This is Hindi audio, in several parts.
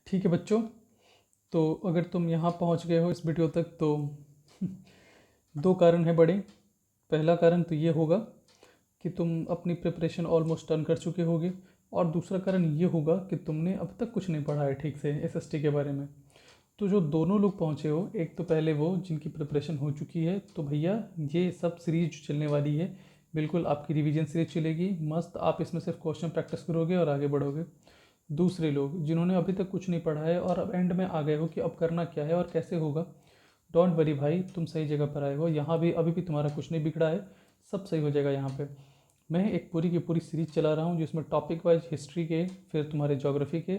ठीक है बच्चों, तो अगर तुम यहाँ पहुँच गए हो इस वीडियो तक तो दो कारण हैं बड़े। पहला कारण तो ये होगा कि तुम अपनी प्रिपरेशन ऑलमोस्ट डन कर चुके होगे, और दूसरा कारण ये होगा कि तुमने अब तक कुछ नहीं पढ़ा है ठीक से एसएसटी के बारे में। तो जो दोनों लोग पहुँचे हो, एक तो पहले वो जिनकी प्रिपरेशन हो चुकी है, तो भैया ये सब सीरीज जो चलने वाली है बिल्कुल आपकी रिवीजन सीरीज चलेगी मस्त। आप इसमें सिर्फ क्वेश्चन प्रैक्टिस करोगे और आगे बढ़ोगे। दूसरे लोग जिन्होंने अभी तक कुछ नहीं पढ़ा है और अब एंड में आ गए हो कि अब करना क्या है और कैसे होगा, डोंट वरी भाई, तुम सही जगह पर आए हो। यहाँ भी अभी भी तुम्हारा कुछ नहीं बिगड़ा है, सब सही हो जाएगा यहाँ पे। मैं एक पूरी की पूरी सीरीज चला रहा हूँ जिसमें टॉपिक वाइज हिस्ट्री के, फिर तुम्हारे ज्योग्राफी के,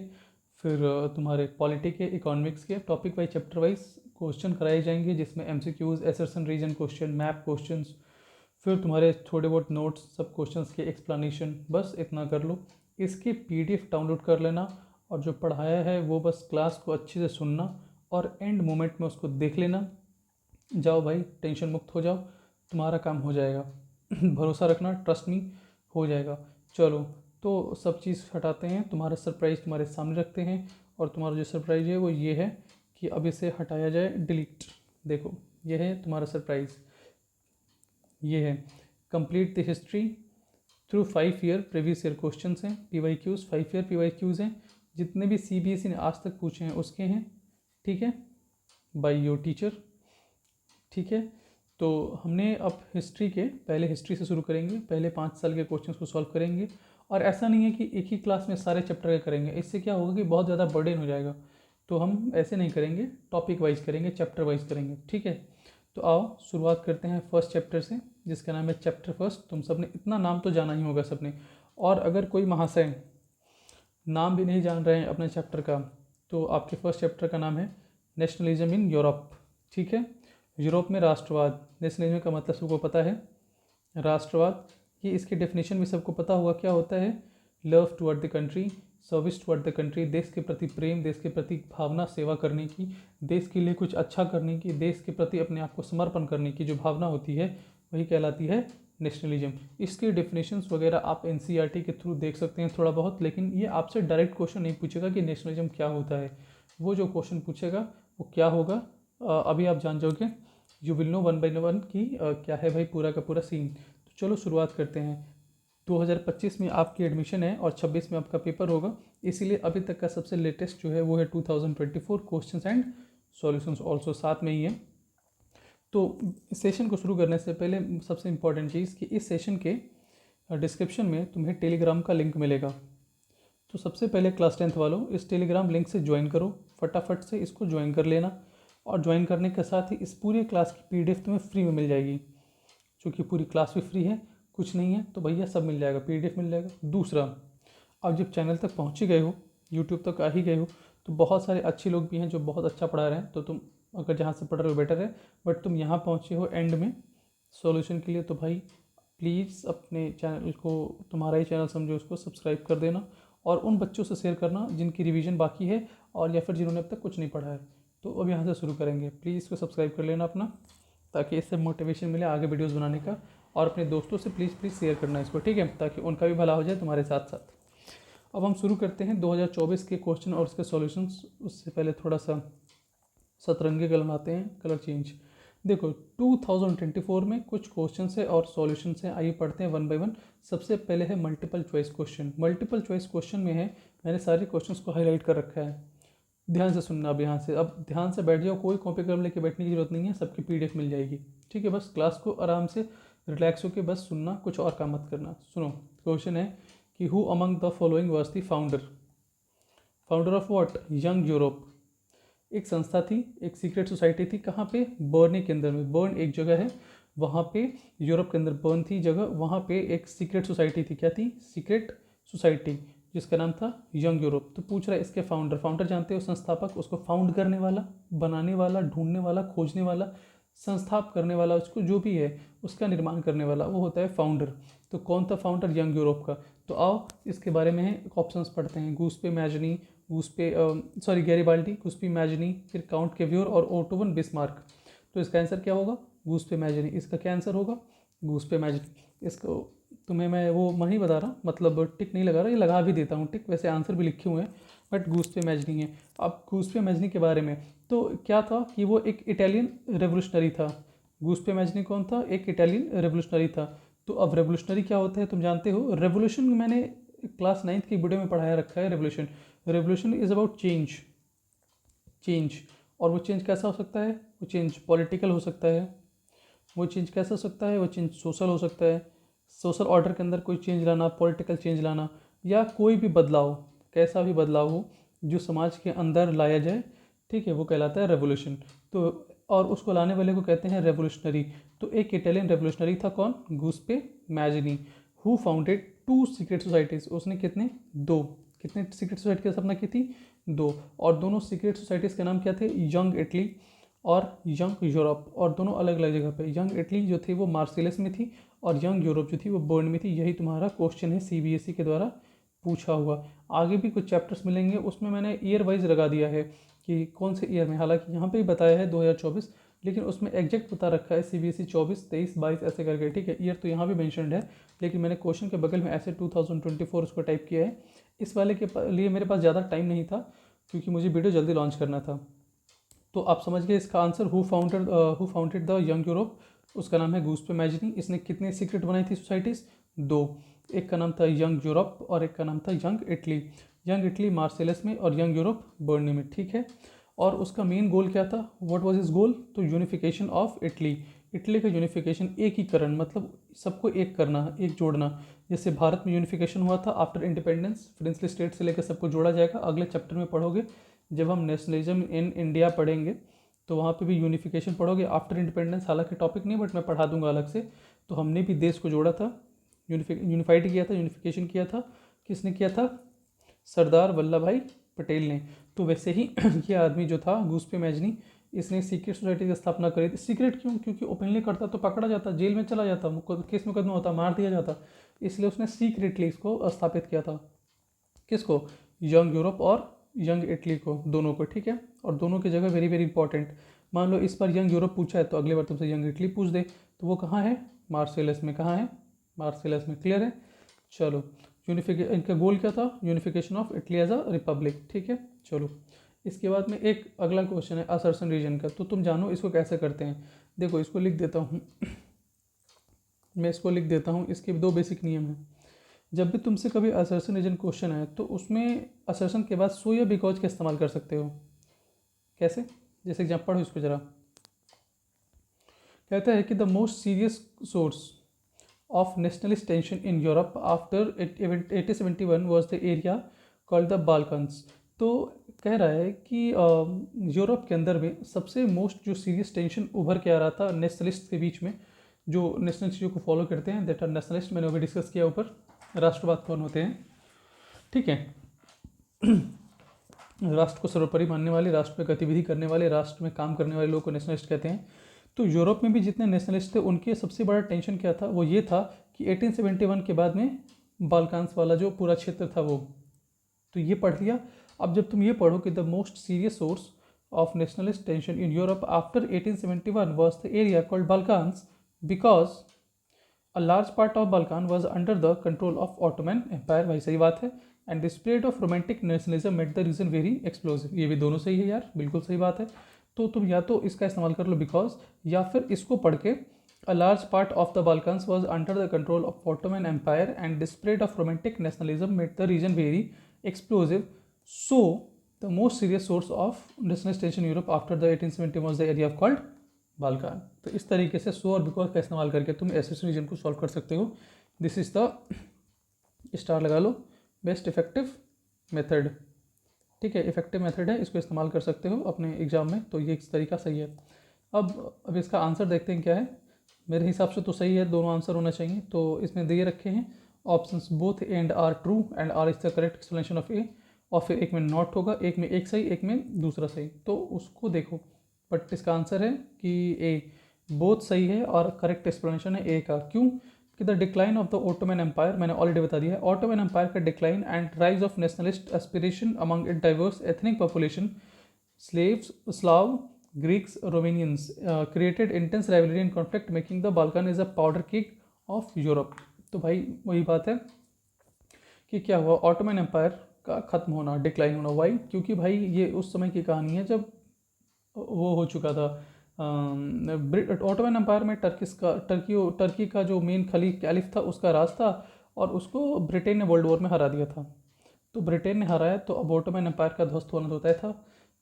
फिर तुम्हारे पॉलिटी के, इकोनॉमिक्स के topic wise chapter wise question कराए जाएंगे, जिसमें MCQs, assertion reason question, map questions, फिर तुम्हारे थोड़े बहुत नोट्स, सब क्वेश्चंस के एक्सप्लेनेशन। बस इतना कर लो, इसकी पीडीएफ डाउनलोड कर लेना, और जो पढ़ाया है वो बस क्लास को अच्छे से सुनना और एंड मोमेंट में उसको देख लेना। जाओ भाई, टेंशन मुक्त हो जाओ, तुम्हारा काम हो जाएगा। भरोसा रखना, ट्रस्ट मी, हो जाएगा। चलो, तो सब चीज़ हटाते हैं, तुम्हारा सरप्राइज़ तुम्हारे सामने रखते हैं। और तुम्हारा जो सरप्राइज़ है वो ये है कि अब इसे हटाया जाए, डिलीट। देखो, ये है तुम्हारा सरप्राइज़। ये है complete the history through 5 year previous year question हैं, PYQs, 5 ईयर PYQs हैं, जितने भी CBSE ने आज तक पूछे हैं उसके हैं। ठीक है, बाय योर टीचर। ठीक है, तो हमने अब हिस्ट्री के पहले हिस्ट्री से शुरू करेंगे, पहले 5 साल के क्वेश्चंस को सॉल्व करेंगे। और ऐसा नहीं है कि एक ही क्लास में सारे चैप्टर के करेंगे, इससे क्या होगा कि बहुत ज़्यादा बर्डन हो जाएगा। तो हम ऐसे नहीं करेंगे, टॉपिक वाइज करेंगे, चैप्टर वाइज करेंगे। ठीक है, तो आओ शुरुआत करते हैं फर्स्ट चैप्टर से, जिसका नाम है चैप्टर फर्स्ट। तुम सबने इतना नाम तो जाना ही होगा सबने, और अगर कोई महाशय नाम भी नहीं जान रहे हैं अपने चैप्टर का, तो आपके फर्स्ट चैप्टर का नाम है नेशनलिज्म इन यूरोप। ठीक है, यूरोप में राष्ट्रवाद। नेशनलिज्म का मतलब सबको पता है, राष्ट्रवाद। ये इसकी डेफिनेशन भी सबको पता होगा क्या होता है। Love toward the country, service toward the country, देश के प्रति प्रेम, देश के प्रति भावना, सेवा करने की, देश के लिए कुछ अच्छा करने की, देश के प्रति अपने आप को समर्पण करने की जो भावना होती है, वही कहलाती है नेशनलिज्म। इसकी डेफिनेशंस वगैरह आप एनसीईआरटी के थ्रू देख सकते हैं थोड़ा बहुत, लेकिन ये आपसे डायरेक्ट क्वेश्चन नहीं पूछेगा कि नेशनलिज्म क्या होता है। वो जो क्वेश्चन पूछेगा वो क्या होगा, अभी आप जान जाओगे। You will know one by one कि क्या है भाई पूरा का पूरा सीन। तो चलो शुरुआत करते हैं। 2025 में आपकी एडमिशन है और 26 में आपका पेपर होगा, इसीलिए अभी तक का सबसे लेटेस्ट जो है वो है 2024 क्वेश्चंस एंड सॉल्यूशंस ऑल्सो साथ में ही है। तो इस सेशन को शुरू करने से पहले सबसे इम्पॉर्टेंट चीज़ कि इस सेशन के डिस्क्रिप्शन में तुम्हें टेलीग्राम का लिंक मिलेगा। तो सबसे पहले क्लास 10th वालों, इस टेलीग्राम लिंक से ज्वाइन करो, फटाफट से इसको ज्वाइन कर लेना। और ज्वाइन करने के साथ ही इस पूरी क्लास की PDF तुम्हें फ्री में मिल जाएगी, क्योंकि पूरी क्लास भी फ्री है, कुछ नहीं है तो भैया सब मिल जाएगा, PDF मिल जाएगा। दूसरा, अब जब चैनल तक पहुँच ही गए हो, यूट्यूब तक आ ही गए हो, तो बहुत सारे अच्छे लोग भी हैं जो बहुत अच्छा पढ़ा रहे हैं। तो तुम अगर जहाँ से पढ़ रहे हो बेटर है, बट तुम यहाँ पहुँचे हो एंड में सॉल्यूशन के लिए, तो भाई प्लीज़ अपने चैनल को, तुम्हारा ही चैनल समझो, उसको सब्सक्राइब कर देना। और उन बच्चों से शेयर करना जिनकी रिवीजन बाकी है, और या फिर जिन्होंने अब तक कुछ नहीं पढ़ा है। तो अब यहाँ से शुरू करेंगे, प्लीज़ इसको सब्सक्राइब कर लेना अपना, ताकि इससे मोटिवेशन मिले आगे वीडियोस बनाने का। और अपने दोस्तों से प्लीज़ शेयर करना इसको, ठीक है, ताकि उनका भी भला हो जाए तुम्हारे साथ साथ। अब हम शुरू करते हैं 2024 के क्वेश्चन और उसके सॉल्यूशंस। उससे पहले थोड़ा सा सतरंगी कलर आते हैं, कलर चेंज। देखो, 2024 में कुछ क्वेश्चन है और सॉल्यूशन है, आइए पढ़ते हैं वन बाय वन। सबसे पहले है multiple choice question. Multiple choice question में है, मैंने सारे क्वेश्चंस को हाईलाइट कर रखा है, ध्यान से सुनना। अब यहाँ से अब ध्यान से बैठ जाओ, कोई कॉपी कलम लेके बैठने की जरूरत नहीं है, सबकी PDF मिल जाएगी। ठीक है, बस क्लास को आराम से रिलैक्स होकर बस सुनना, कुछ और काम मत करना। सुनो, क्वेश्चन है कि who among the following was the founder, founder of what, young Europe. एक संस्था थी, एक सीक्रेट सोसाइटी थी, कहाँ पे, बर्न के अंदर में। बर्न एक जगह है, वहाँ पे यूरोप के अंदर बर्न थी जगह, वहाँ पे एक सीक्रेट सोसाइटी थी। क्या थी, सीक्रेट सोसाइटी, जिसका नाम था यंग यूरोप। तो पूछ रहा है इसके फाउंडर, फाउंडर जानते हो संस्थापक, उसको फाउंड करने वाला, बनाने वाला, ढूंढने वाला, खोजने वाला, संस्थाप करने वाला, उसको जो भी है उसका निर्माण करने वाला, वो होता है फाउंडर। तो कौन था फाउंडर, यंग यूरोप का। तो आओ इसके बारे में ऑप्शंस पढ़ते हैं। गूस्पे मैजनी, गैरिबाल्डी, गुस्पी मैजनी, फिर काउंट केव्योर और ओटो वन बिस्मार्क। तो इसका आंसर क्या होगा, गूस्पे मैजनी। इसका क्या आंसर होगा, गूस्पे मैजनी। इसको तुम्हें मैं वो नहीं बता रहा, मतलब टिक नहीं लगा रहा, ये लगा भी देता हूँ टिक, वैसे आंसर भी लिखे हुए हैं, बट गूस्पे मैजनी है। अब गूस्पे मैजनी के बारे में, तो क्या था कि वो एक इटालियन रेवोल्यूशनरी था। गूस्पे मैजनी कौन था? एक इटालियन रेवोल्यूशनरी था। तो अब रेवोल्यूशनरी क्या होता है तुम जानते हो? रेवोल्यूशन मैंने क्लास 9th की वीडियो में पढ़ाया रखा है। Revolution, revolution is about change, change. और वो चेंज कैसा हो सकता है? वो चेंज पॉलिटिकल हो सकता है, वो चेंज कैसा हो सकता है? वो चेंज सोशल हो सकता है, सोशल ऑर्डर के अंदर कोई चेंज लाना, पॉलिटिकल चेंज लाना, या कोई भी बदलाव, कैसा भी बदलाव हो जो समाज के अंदर लाया जाए, ठीक है, वो कहलाता है रेवोल्यूशन। तो और उसको लाने वाले को कहते हैं रेवोल्यूशनरी। तो एक इटालियन रेवोल्यूशनरी था, कौन? Giuseppe Mazzini, who founded 2 secret societies. उसने कितने? 2। कितने सीक्रेट सोसाइटी की स्थापना की थी? 2। और दोनों सीक्रेट सोसाइटीज़ के नाम क्या थे? यंग इटली और यंग यूरोप। और दोनों अलग अलग जगह पे। यंग इटली जो थी वो मार्सिलस में थी, और यंग यूरोप जो थी वो बर्न में थी। यही तुम्हारा क्वेश्चन है सीबीएसई के द्वारा पूछा हुआ। आगे भी कुछ चैप्टर्स मिलेंगे, उसमें मैंने ईयर वाइज लगा दिया है कि कौन से ईयर में, हालांकि यहाँ पे ही बताया है 2024, लेकिन उसमें एग्जैक्ट बता रखा है सीबीएसई 24, 23, 22 ऐसे करके, ठीक है। ईयर तो यहाँ भी मेंशनड है, लेकिन मैंने क्वेश्चन के बगल में ऐसे 2024 उसको टाइप किया है। इस वाले के लिए मेरे पास ज़्यादा टाइम नहीं था, क्योंकि मुझे वीडियो जल्दी लॉन्च करना था। तो आप समझ गए इसका answer, who founded the young Europe. उसका नाम है गूस्पे मैजनी। इसने कितने सीक्रेट बनाई थी सोसाइटीज़? 2। एक का नाम था यंग यूरोप और एक का नाम था young Italy. Young Italy Marcellus में और यंग यूरोप बर्नी में, ठीक है। और उसका मेन गोल क्या था? What was his goal? तो यूनिफिकेशन ऑफ इटली, इटली का यूनिफिकेशन, एकीकरण, मतलब सबको एक करना, एक जोड़ना। जैसे भारत में यूनिफिकेशन हुआ था आफ्टर इंडिपेंडेंस, प्रिंसली स्टेट से लेकर सबको जोड़ा जाएगा। अगले चैप्टर में पढ़ोगे, जब हम नेशनलिज्म इन इंडिया पढ़ेंगे, तो वहाँ पे भी यूनिफिकेशन पढ़ोगे आफ्टर इंडिपेंडेंस। हालांकि टॉपिक नहीं, बट मैं पढ़ा दूंगा अलग से। तो हमने भी देश को जोड़ा था, यूनिफाइड किया था, यूनिफिकेशन किया था। किसने किया था? सरदार वल्लभ भाई पटेल ने। तो वैसे ही ये आदमी जो था गूस्पे मैजनी, इसने सीक्रेट सोसाइटी की स्थापना करी थी। सीक्रेट क्यों? क्योंकि ओपनली करता तो पकड़ा जाता, जेल में चला जाता, केस मुकदमा होता, मार दिया जाता। इसलिए उसने सीक्रेटली इसको स्थापित किया था। किसको? यंग यूरोप और यंग इटली को, दोनों को, ठीक है। और दोनों की जगह वेरी वेरी इंपॉर्टेंट। मान लो इस बार यंग यूरोप पूछा है, तो अगली बार तुमसे यंग इटली पूछ दे, तो वो कहाँ है? मार्सेलस में। कहाँ है? मार्सेलस में। क्लियर है? चलो, इनका गोल क्या था? Unification of Italy as a republic, ठीक है। चलो, इसके बाद में एक अगला क्वेश्चन है असर्शन रीजन का। तो तुम जानो इसको कैसे करते हैं। देखो, इसको लिख देता हूँ मैं इसको लिख देता हूँ। इसके 2 बेसिक नियम हैं। जब भी तुमसे कभी असर्शन रीजन क्वेश्चन आए, तो उसमें असर्शन के बाद सो या बिकॉज का इस्तेमाल कर सकते हो। कैसे? जैसे एग्जाम्पल पढ़ो इसको जरा। कहता है कि the most serious source of nationalist tension in Europe after 1871 was the area called the Balkans. तो कह रहा है कि यूरोप के अंदर में सबसे मोस्ट जो सीरियस टेंशन उभर के आ रहा था नेशनलिस्ट के बीच में, जो नेशनल चीज़ों को फॉलो करते हैं, दैट आर नेशनलिस्ट। मैंने अभी डिस्कस किया ऊपर, राष्ट्रवाद कौन होते हैं, ठीक है। राष्ट्र को सर्वोपरि मानने वाले, राष्ट्र में गतिविधि करने वाले, राष्ट्र में काम करने वाले लोगों को नेशनलिस्ट कहते हैं। तो यूरोप में भी जितने नेशनलिस्ट थे, उनके सबसे बड़ा टेंशन क्या था? वो ये था कि 1871 के बाद में बाल्कान्स वाला जो पूरा क्षेत्र था वो, तो ये पढ़ लिया। अब जब तुम ये पढ़ो कि the most serious source of nationalist tension in Europe after 1871 was the area called Balkans because a large part of Balkan was under the control of Ottoman empire. भाई सही बात है। And the spread of romantic nationalism made the region very explosive. ये भी दोनों सही है यार, बिल्कुल सही बात है। तो तुम या तो इसका इस्तेमाल कर लो बिकॉज, या फिर इसको पढ़ के a large part of the Balkans was under the control of Ottoman empire and the spread of romantic nationalism made the region very explosive. So the most serious source of nationalist tension Europe after the 1870 was the area called Balkan. तो इस तरीके से सो और बिकॉज का इस्तेमाल करके तुम एसेस रीजन को सॉल्व कर सकते हो। दिस इज द, स्टार लगा लो, बेस्ट इफेक्टिव मेथड, ठीक है। इफेक्टिव मेथड है, इसको इस्तेमाल कर सकते हो अपने एग्जाम में। तो ये इस तरीका सही है। अब इसका आंसर देखते हैं क्या है। मेरे हिसाब से तो सही है, दोनों आंसर होना चाहिए। तो इसमें दिए रखे हैं options both and R true and R is the correct explanation of A. और फिर एक में नॉट होगा, एक में एक सही, एक में दूसरा सही। तो उसको देखो, बट इसका आंसर है कि ए, बोथ सही है और करेक्ट एक्सप्लेनेशन है ए का। क्यों? कि the decline of the Ottoman empire, मैंने ऑलरेडी बता दिया है। ऑटोमन एम्पायर का decline and rise of nationalist aspiration among it diverse ethnic population, slaves, Slav, Greeks, Romanians created intense rivalry and conflict, making the Balkan is a powder keg of Europe. तो भाई वही बात है कि क्या हुआ, ऑटोमन एम्पायर का ख़त्म होना, डिक्लाइन होना। वाई? क्योंकि भाई ये उस समय की कहानी है जब वो हो चुका था, ऑटोमन एम्पायर में टर्की का जो मेन कैलिफ था उसका राज था, और उसको ब्रिटेन ने वर्ल्ड वॉर में हरा दिया था। तो ब्रिटेन ने हराया तो अब ऑटोमन एम्पायर का ध्वस्त होना तो तय था।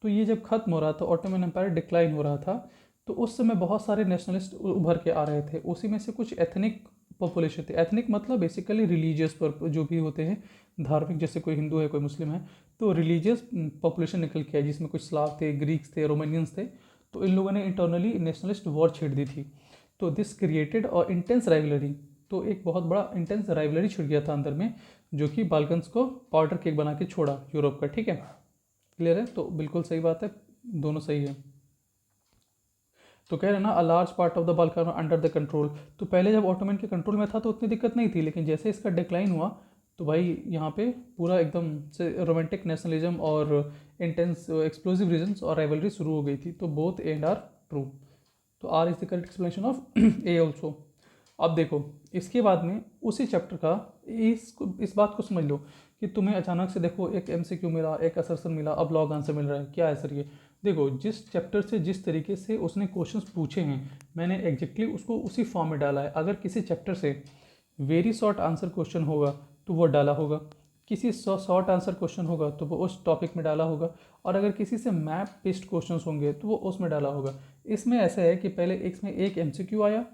तो ये जब खत्म हो रहा था, ऑटोमन एम्पायर डिक्लाइन हो रहा था, तो उस समय बहुत सारे नेशनलिस्ट उभर के आ रहे थे। उसी में से कुछ एथनिक पॉपुलेशन थे। एथनिक मतलब बेसिकली रिलीजियस पर जो भी होते हैं, धार्मिक, जैसे कोई हिंदू है कोई मुस्लिम है, तो रिलीजियस पॉपुलेशन निकल के आई, जिसमें कुछ स्लाव थे, ग्रीक्स थे, रोमानियंस थे। तो इन लोगों ने इंटरनली नेशनलिस्ट वॉर छेड़ दी थी। तो दिस क्रिएटेड और इंटेंस राइवलरी, तो एक बहुत बड़ा इंटेंस राइवलरी छिड़ गया था अंदर में, जो कि बाल्कन्स को पाउडर केक बना के छोड़ा यूरोप का। ठीक है, क्लियर है? तो बिल्कुल सही बात है, दोनों सही है। तो कह रहे हैं ना, अ large part of the Balkan under the control. तो पहले जब ऑटोमन के कंट्रोल में था तो उतनी दिक्कत नहीं थी, लेकिन जैसे इसका डिक्लाइन हुआ तो भाई यहाँ पे पूरा एकदम से रोमांटिक नेशनलिज्म और इंटेंस एक्सप्लोसिव रीजन्स और राइवलरी शुरू हो गई थी। तो both and R are. True R is the correct explanation of A also. अब देखो, इसके बाद में उसी चैप्टर का इस बात को समझ लो कि तुम्हें अचानक से देखो एक एमसीक्यू मिला, एक असर्शन मिला, अब लॉग आंसर मिल रहा है। क्या है सर ये? देखो, जिस चैप्टर से जिस तरीके से उसने क्वेश्चंस पूछे हैं, मैंने एग्जैक्टली उसको उसी फॉर्म में डाला है। अगर किसी चैप्टर से वेरी शॉर्ट आंसर क्वेश्चन होगा तो वो डाला होगा, किसी शॉर्ट आंसर क्वेश्चन होगा तो वो उस टॉपिक में डाला होगा, और अगर किसी से मैप बेस्ड क्वेश्चंस होंगे तो वो उसमें डाला होगा। इसमें ऐसा है कि पहले इसमें एक एमसीक्यू आया,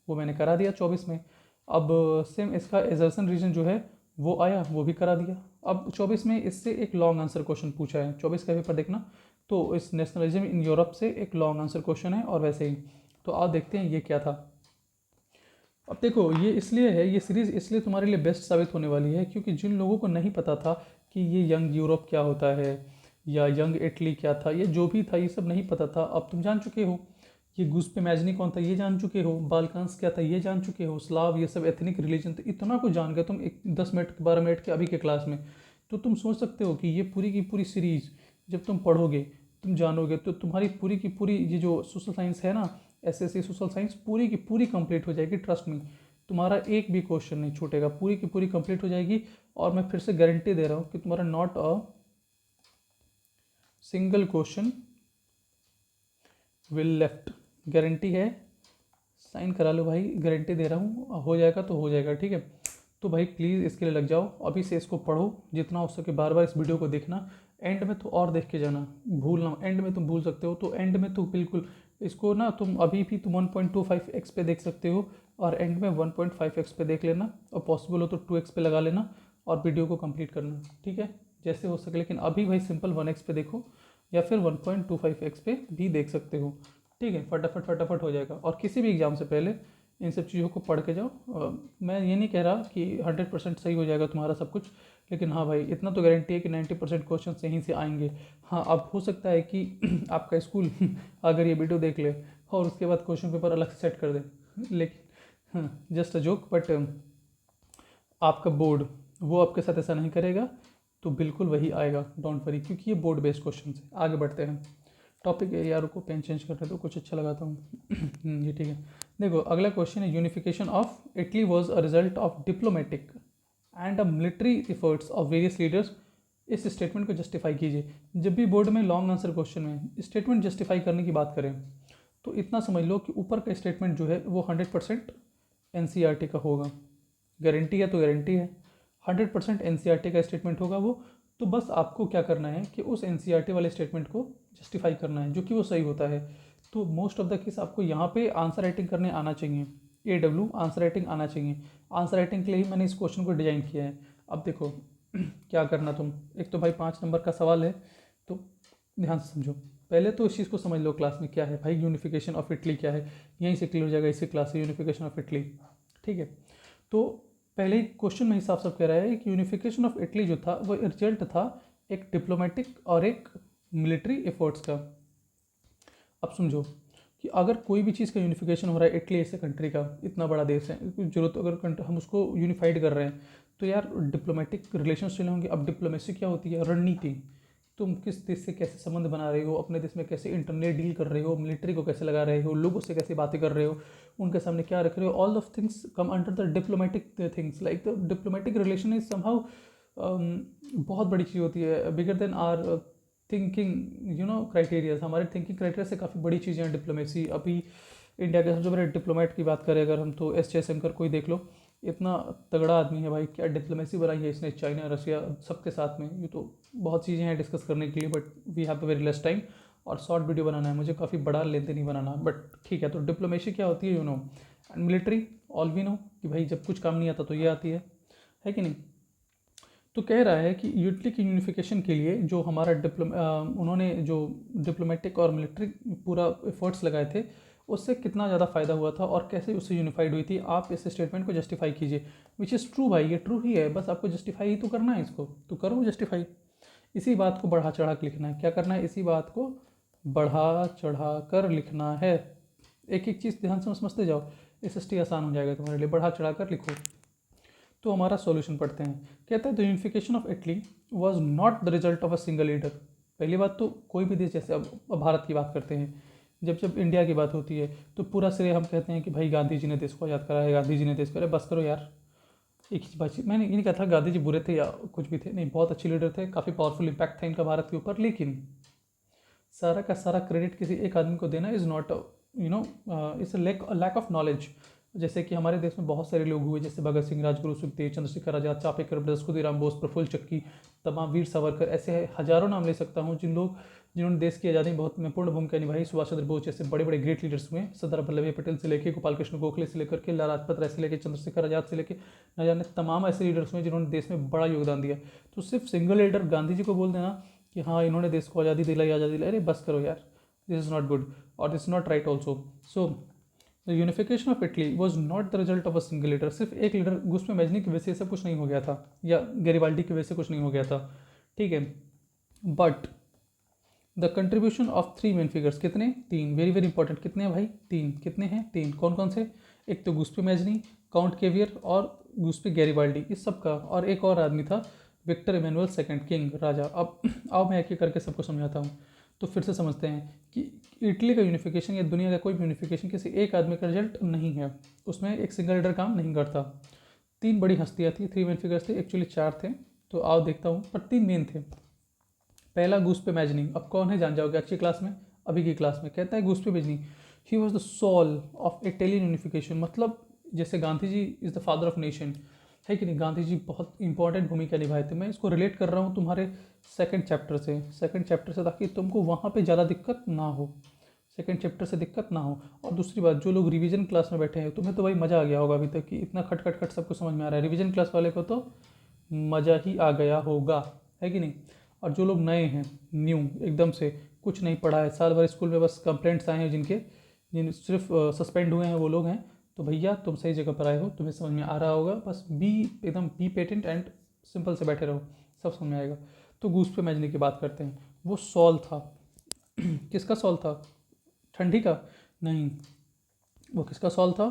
वो मैंने करा दिया 24 में। अब सेम इसका एजर्सन रीजन जो है वो आया, वो भी करा दिया। अब 24 में इससे एक लॉन्ग आंसर क्वेश्चन पूछा है, 24 का पेपर देखना। तो इस नेशनलिज्म इन यूरोप से एक लॉन्ग आंसर क्वेश्चन है, और वैसे ही। तो आप देखते हैं ये क्या था। अब देखो, ये इसलिए है, ये सीरीज़ इसलिए तुम्हारे लिए बेस्ट साबित होने वाली है, क्योंकि जिन लोगों को नहीं पता था कि ये यंग यूरोप क्या होता है या यंग इटली क्या था, ये जो भी था ये सब नहीं पता था, अब तुम जान चुके हो। ये गुस्पे मैजनी कौन था ये जान चुके हो, बाल्कान्स क्या था ये जान चुके हो, स्लाव ये सब एथनिक रिलीजन, तो इतना कुछ जान गए तुम 10 मिनट 12 मिनट के अभी के क्लास में। तो तुम सोच सकते हो कि ये पूरी की पूरी सीरीज जब तुम पढ़ोगे, तुम जानोगे, तो तुम्हारी पूरी की पूरी ये जो सोशल साइंस है ना, एसएससी सोशल साइंस, पूरी की पूरी कंप्लीट हो जाएगी। ट्रस्ट मी, तुम्हारा एक भी क्वेश्चन नहीं छूटेगा, पूरी की पूरी कंप्लीट हो जाएगी। और मैं फिर से गारंटी दे रहा हूँ कि तुम्हारा not a single question will left. Guarantee है, साइन करा लो भाई, गारंटी दे रहा हूँ, हो जाएगा तो हो जाएगा। ठीक है, तो भाई प्लीज़ इसके लिए लग जाओ, अभी से इसको पढ़ो जितना हो सके, बार बार इस वीडियो को देखना। एंड में तो और देख के जाना, भूलना, एंड में तुम भूल सकते हो, तो एंड में तो बिल्कुल इसको ना तुम अभी भी तुम 1.25x पे देख सकते हो, और एंड में 1.5x पे देख लेना, और पॉसिबल हो तो 2x पे लगा लेना, और वीडियो को कंप्लीट करना। ठीक है, जैसे हो सके, लेकिन अभी भाई सिंपल 1x पे देखो, या फिर 1.25x पे भी देख सकते हो। ठीक है, फटाफट फटाफट हो जाएगा। और किसी भी एग्ज़ाम से पहले इन सब चीज़ों को पढ़ के जाओ। मैं ये नहीं कह रहा कि 100% सही हो जाएगा तुम्हारा सब कुछ, लेकिन हाँ भाई, इतना तो गारंटी है कि 90% क्वेश्चन यहीं से आएंगे। हाँ, अब हो सकता है कि आपका स्कूल अगर ये वीडियो देख ले और उसके बाद क्वेश्चन पेपर अलग से सेट कर दे, लेकिन हाँ, जस्ट अ जोक, बट आपका बोर्ड वो आपके साथ ऐसा नहीं करेगा, तो बिल्कुल वही आएगा, डोंट वरी, क्योंकि ये बोर्ड बेस्ड क्वेश्चन है। आगे बढ़ते हैं, टॉपिक यारों को पेन चेंज करते तो कुछ अच्छा लगाता हूँ। ये ठीक है। देखो, अगला क्वेश्चन है, unification of Italy was a result of diplomatic and a military efforts of various leaders. इस स्टेटमेंट को जस्टिफाई कीजिए। जब भी बोर्ड में लॉन्ग आंसर क्वेश्चन में स्टेटमेंट जस्टिफाई करने की बात करें, तो इतना समझ लो कि ऊपर का स्टेटमेंट जो है वो 100% एनसीईआरटी का होगा। गारंटी है तो गारंटी है, 100% एनसीईआरटी का स्टेटमेंट होगा वो। तो बस आपको क्या करना है कि उस एनसीईआरटी वाले स्टेटमेंट को जस्टिफाई करना है, जो कि वो सही होता है। तो मोस्ट ऑफ द केस आपको यहाँ पे आंसर राइटिंग करने आना चाहिए, AW आंसर राइटिंग आना चाहिए। आंसर राइटिंग के लिए ही मैंने इस क्वेश्चन को डिजाइन किया है। अब देखो क्या करना तुम, एक तो भाई 5 नंबर का सवाल है, तो ध्यान से समझो। पहले तो इस चीज़ को समझ लो क्लास में क्या है भाई, यूनिफिकेशन ऑफ इटली क्या है, यहीं से क्लियर हो जाएगा इसी क्लास से, यूनिफिकेशन ऑफ इटली। ठीक है, तो पहले ही क्वेश्चन में ही साफ साफ कह रहा है कि यूनिफिकेशन ऑफ इटली जो था वो रिजल्ट था एक डिप्लोमेटिक और एक मिलिट्री एफर्ट्स का। अब समझो कि अगर कोई भी चीज़ का यूनिफिकेशन हो रहा है, इटली ऐसे कंट्री का, इतना बड़ा देश है, जरूरत अगर हम उसको यूनिफाइड कर रहे हैं, तो यार डिप्लोमेटिक रिलेशन चले होंगे। अब डिप्लोमेसी क्या होती है, रणनीति, तुम किस देश से कैसे संबंध बना रहे हो, अपने देश में कैसे इंटरनेट डील कर रहे हो, मिलिट्री को कैसे लगा रहे हो, लोगों से कैसे बातें कर रहे हो, उनके सामने क्या रख रहे हो, all of things come under the diplomatic things. Like the diplomatic relation is somehow बहुत बड़ी चीज़ होती है, bigger than our thinking criterias. हमारे थिंकिंग क्राइटेरिया से काफ़ी बड़ी चीज़ें हैं डिप्लोमेसी। अभी इंडिया के सबसे बड़े डिप्लोमेट की बात करें अगर हम, तो एस जयशंकर को ही देख लो, इतना तगड़ा आदमी है भाई, क्या डिप्लोमेसी बनाई है इसने चाइना रशिया सबके साथ में। ये तो बहुत चीज़ें हैं डिस्कस करने के लिए, but we have a very less time और शॉर्ट वीडियो बनाना है मुझे, काफ़ी बड़ा लेंथी नहीं बनाना, बट ठीक है। तो डिप्लोमेसी क्या होती है and military all we know कि भाई जब कुछ काम नहीं आता तो ये आती है कि नहीं। तो कह रहा है कि यूटिली की यूनिफिकेशन के लिए जो हमारा उन्होंने जो डिप्लोमेटिक और मिलिट्री पूरा एफर्ट्स लगाए थे, उससे कितना ज़्यादा फ़ायदा हुआ था और कैसे उससे यूनिफाइड हुई थी। आप इस स्टेटमेंट को जस्टिफाई कीजिए, विच इज़ ट्रू भाई, ये ट्रू ही है, बस आपको जस्टिफाई ही तो करना है इसको, तो करो जस्टिफाई। इसी बात को बढ़ा चढ़ा कर लिखना है। क्या करना है, इसी बात को बढ़ा चढ़ा कर लिखना है। एक एक चीज़ ध्यान से समझते जाओ, SST आसान हो जाएगा तुम्हारे लिए, बढ़ा चढ़ा कर लिखो। तो हमारा सॉल्यूशन पढ़ते हैं। कहता है the unification of Italy was not the result of a single leader. पहली बात तो कोई भी देश, जैसे अब भारत की बात करते हैं, जब जब इंडिया की बात होती है तो पूरा श्रेय हम कहते हैं कि भाई गांधी जी ने देश को आज़ाद कराया, गांधी जी ने देश कराया। बस करो यार, एक ही बात। मैंने ये नहीं कहा था गांधी जी बुरे थे या कुछ भी थे, नहीं, बहुत अच्छे लीडर थे, काफ़ी पावरफुल इम्पैक्ट था इनका भारत के ऊपर, लेकिन सारा का सारा क्रेडिट किसी एक आदमी को देना is not its lack of knowledge. जैसे कि हमारे देश में बहुत सारे लोग हुए, जैसे भगत सिंह, राजगुरु, सुखदेव, चंद्रशेखर आजाद, चापेकर ब्रदर्स, खुदीराम बोस, प्रफुल्ल चक्की, तमाम वीर सावरकर, ऐसे हजारों नाम ले सकता हूँ जिन्होंने देश की आज़ादी में बहुत महत्वपूर्ण भूमिका निभाई। सुभाष चंद्र बोस जैसे बड़े बड़े ग्रेट लीडर्स हुए, सरदार वल्लभ भाई पटेल से लेकर गोपाल कृष्ण गोखले से लेकर के लाला लाजपत राय से लेकर चंद्रशेखर आजाद से लेकर न जाने तमाम ऐसे लीडर्स हुए जिन्होंने देश में बड़ा योगदान दिया। तो सिर्फ सिंगल लीडर गांधी जी को बोल देना कि हाँ इन्होंने देश को आज़ादी दिलाई, अरे बस करो यार, दिस इज़ नॉट गुड और this is not right also. So the unification of Italy was not the result of a single leader. सिर्फ एक लीडर गुस्पे मेजनी की वजह से सब कुछ नहीं हो गया था, या गैरिबाल्डी की वजह से कुछ नहीं हो गया था, ठीक है। But the contribution of 3 main figures, कितने, 3, वेरी वेरी इंपॉर्टेंट, कितने हैं भाई, 3, कितने हैं, 3, कौन कौन से, एक तो गुस्पे मेजनी, काउंट केवियर और गुस्पे गैरिबाल्डी, इस सब का, और एक और आदमी था विक्टर इमैनुअल सेकंड, किंग, राजा। अब आओ मैं एक एक करके सबको समझाता हूँ। तो फिर से समझते हैं कि इटली का यूनिफिकेशन या दुनिया का कोई भी यूनिफिकेशन किसी एक आदमी का रिजल्ट नहीं है, उसमें एक सिंगल लीडर काम नहीं करता। 3 बड़ी हस्तियाँ थी, 3 मेन फिगर्स थे, एक्चुअली 4 थे, तो आओ देखता हूँ, पर 3 मेन थे। पहला गुस्पे मेजनी, अब कौन है जान जाओगे अच्छी क्लास में, अभी की क्लास में। कहता है Giuseppe Mazzini he was the soul of Italian unification. मतलब जैसे Gandhi ji is the father of nation, है कि नहीं, गांधी जी बहुत इंपॉर्टेंट भूमिका निभाए थे। मैं इसको रिलेट कर रहा हूँ तुम्हारे सेकंड चैप्टर से ताकि तुमको वहाँ पे ज़्यादा दिक्कत ना हो, सेकंड चैप्टर से दिक्कत ना हो। और दूसरी बात, जो लोग रिवीजन क्लास में बैठे हैं, तुम्हें तो भाई मज़ा आ गया होगा अभी तक कि इतना खट खट खट सबको समझ में आ रहा है। रिवीजन क्लास वाले को तो मज़ा ही आ गया होगा, है कि नहीं। और जो लोग नए हैं, न्यू, एकदम से कुछ नहीं पढ़ा है, साल भर स्कूल में बस कंप्लेंट्स आए हैं, जिन सिर्फ सस्पेंड हुए हैं वो लोग हैं, तो भैया तुम सही जगह पर आए हो, तुम्हें समझ में आ रहा होगा। बस एकदम बी पेटेंट एंड सिंपल से बैठे रहो, सब समझ में आएगा। तो गूस्पे मेजनी की बात करते हैं। वो सॉल था किसका सॉल था, ठंडी का नहीं, वो किसका सॉल था,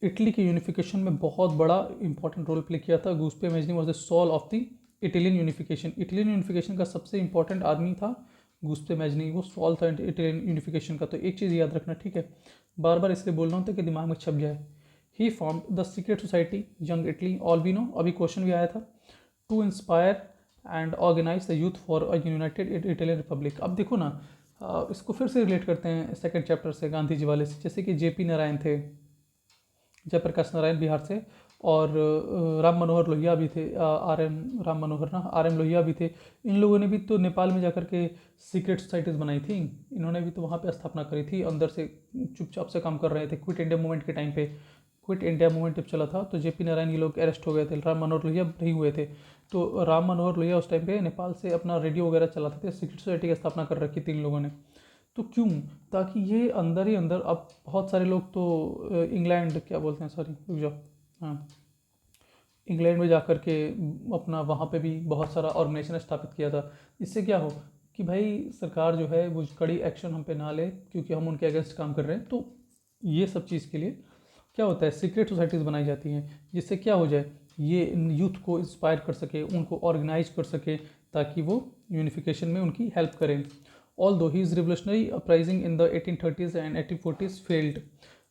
इटली के यूनिफिकेशन में बहुत बड़ा इंपॉर्टेंट रोल प्ले किया था। Giuseppe Mazzini was the soul of the Italian unification. Italian unification का सबसे इंपॉर्टेंट आदमी था गूस्पे मेजनी, वो सॉल था इटालियन यूनिफिकेशन का। तो एक चीज़ याद रखना, ठीक है, बार बार इसलिए बोल रहा हूँ ताकि दिमाग में छप जाए। He formed the secret society Young Italy, all we know, अभी क्वेश्चन भी आया था, to inspire and organise the youth for a united Italian republic. अब देखो ना, इसको फिर से रिलेट करते हैं सेकंड चैप्टर से, गांधी जी वाले से। जैसे कि JP नारायण थे, जयप्रकाश नारायण बिहार से, और राम मनोहर लोहिया भी थे, आर एम लोहिया भी थे। इन लोगों ने भी तो नेपाल में जाकर के सीक्रेट सोसाइटीज़ बनाई थी, इन्होंने भी तो वहाँ पे स्थापना करी थी, अंदर से चुपचाप से काम कर रहे थे। क्विट इंडिया मूवमेंट के टाइम पे, क्विट इंडिया मूवमेंट जब चला था तो JP नारायण ये लोग अरेस्ट हो गए थे, राम मनोहर लोहिया नहीं हुए थे। तो राम मनोहर लोहिया उस टाइम पे नेपाल से अपना रेडियो वगैरह चलाते थे, सीक्रेट सोसाइटी की स्थापना कर रखी थी इन लोगों ने। तो क्यों, ताकि ये अंदर ही अंदर, अब बहुत सारे लोग तो इंग्लैंड, क्या बोलते हैं, सॉरी रुक जाओ, हाँ, इंग्लैंड में जाकर के अपना वहाँ पे भी बहुत सारा ऑर्गेनाइजेशन स्थापित किया था। इससे क्या हो कि भाई सरकार जो है वो कड़ी एक्शन हम पे ना ले, क्योंकि हम उनके अगेंस्ट काम कर रहे हैं। तो ये सब चीज़ के लिए क्या होता है, सीक्रेट सोसाइटीज़ बनाई जाती हैं, जिससे क्या हो जाए, ये यूथ को इंस्पायर कर सके, उनको ऑर्गेनाइज कर सके, ताकि वो यूनिफिकेशन में उनकी हेल्प करें। Although his revolutionary uprising in the 1830s and 1840s failed.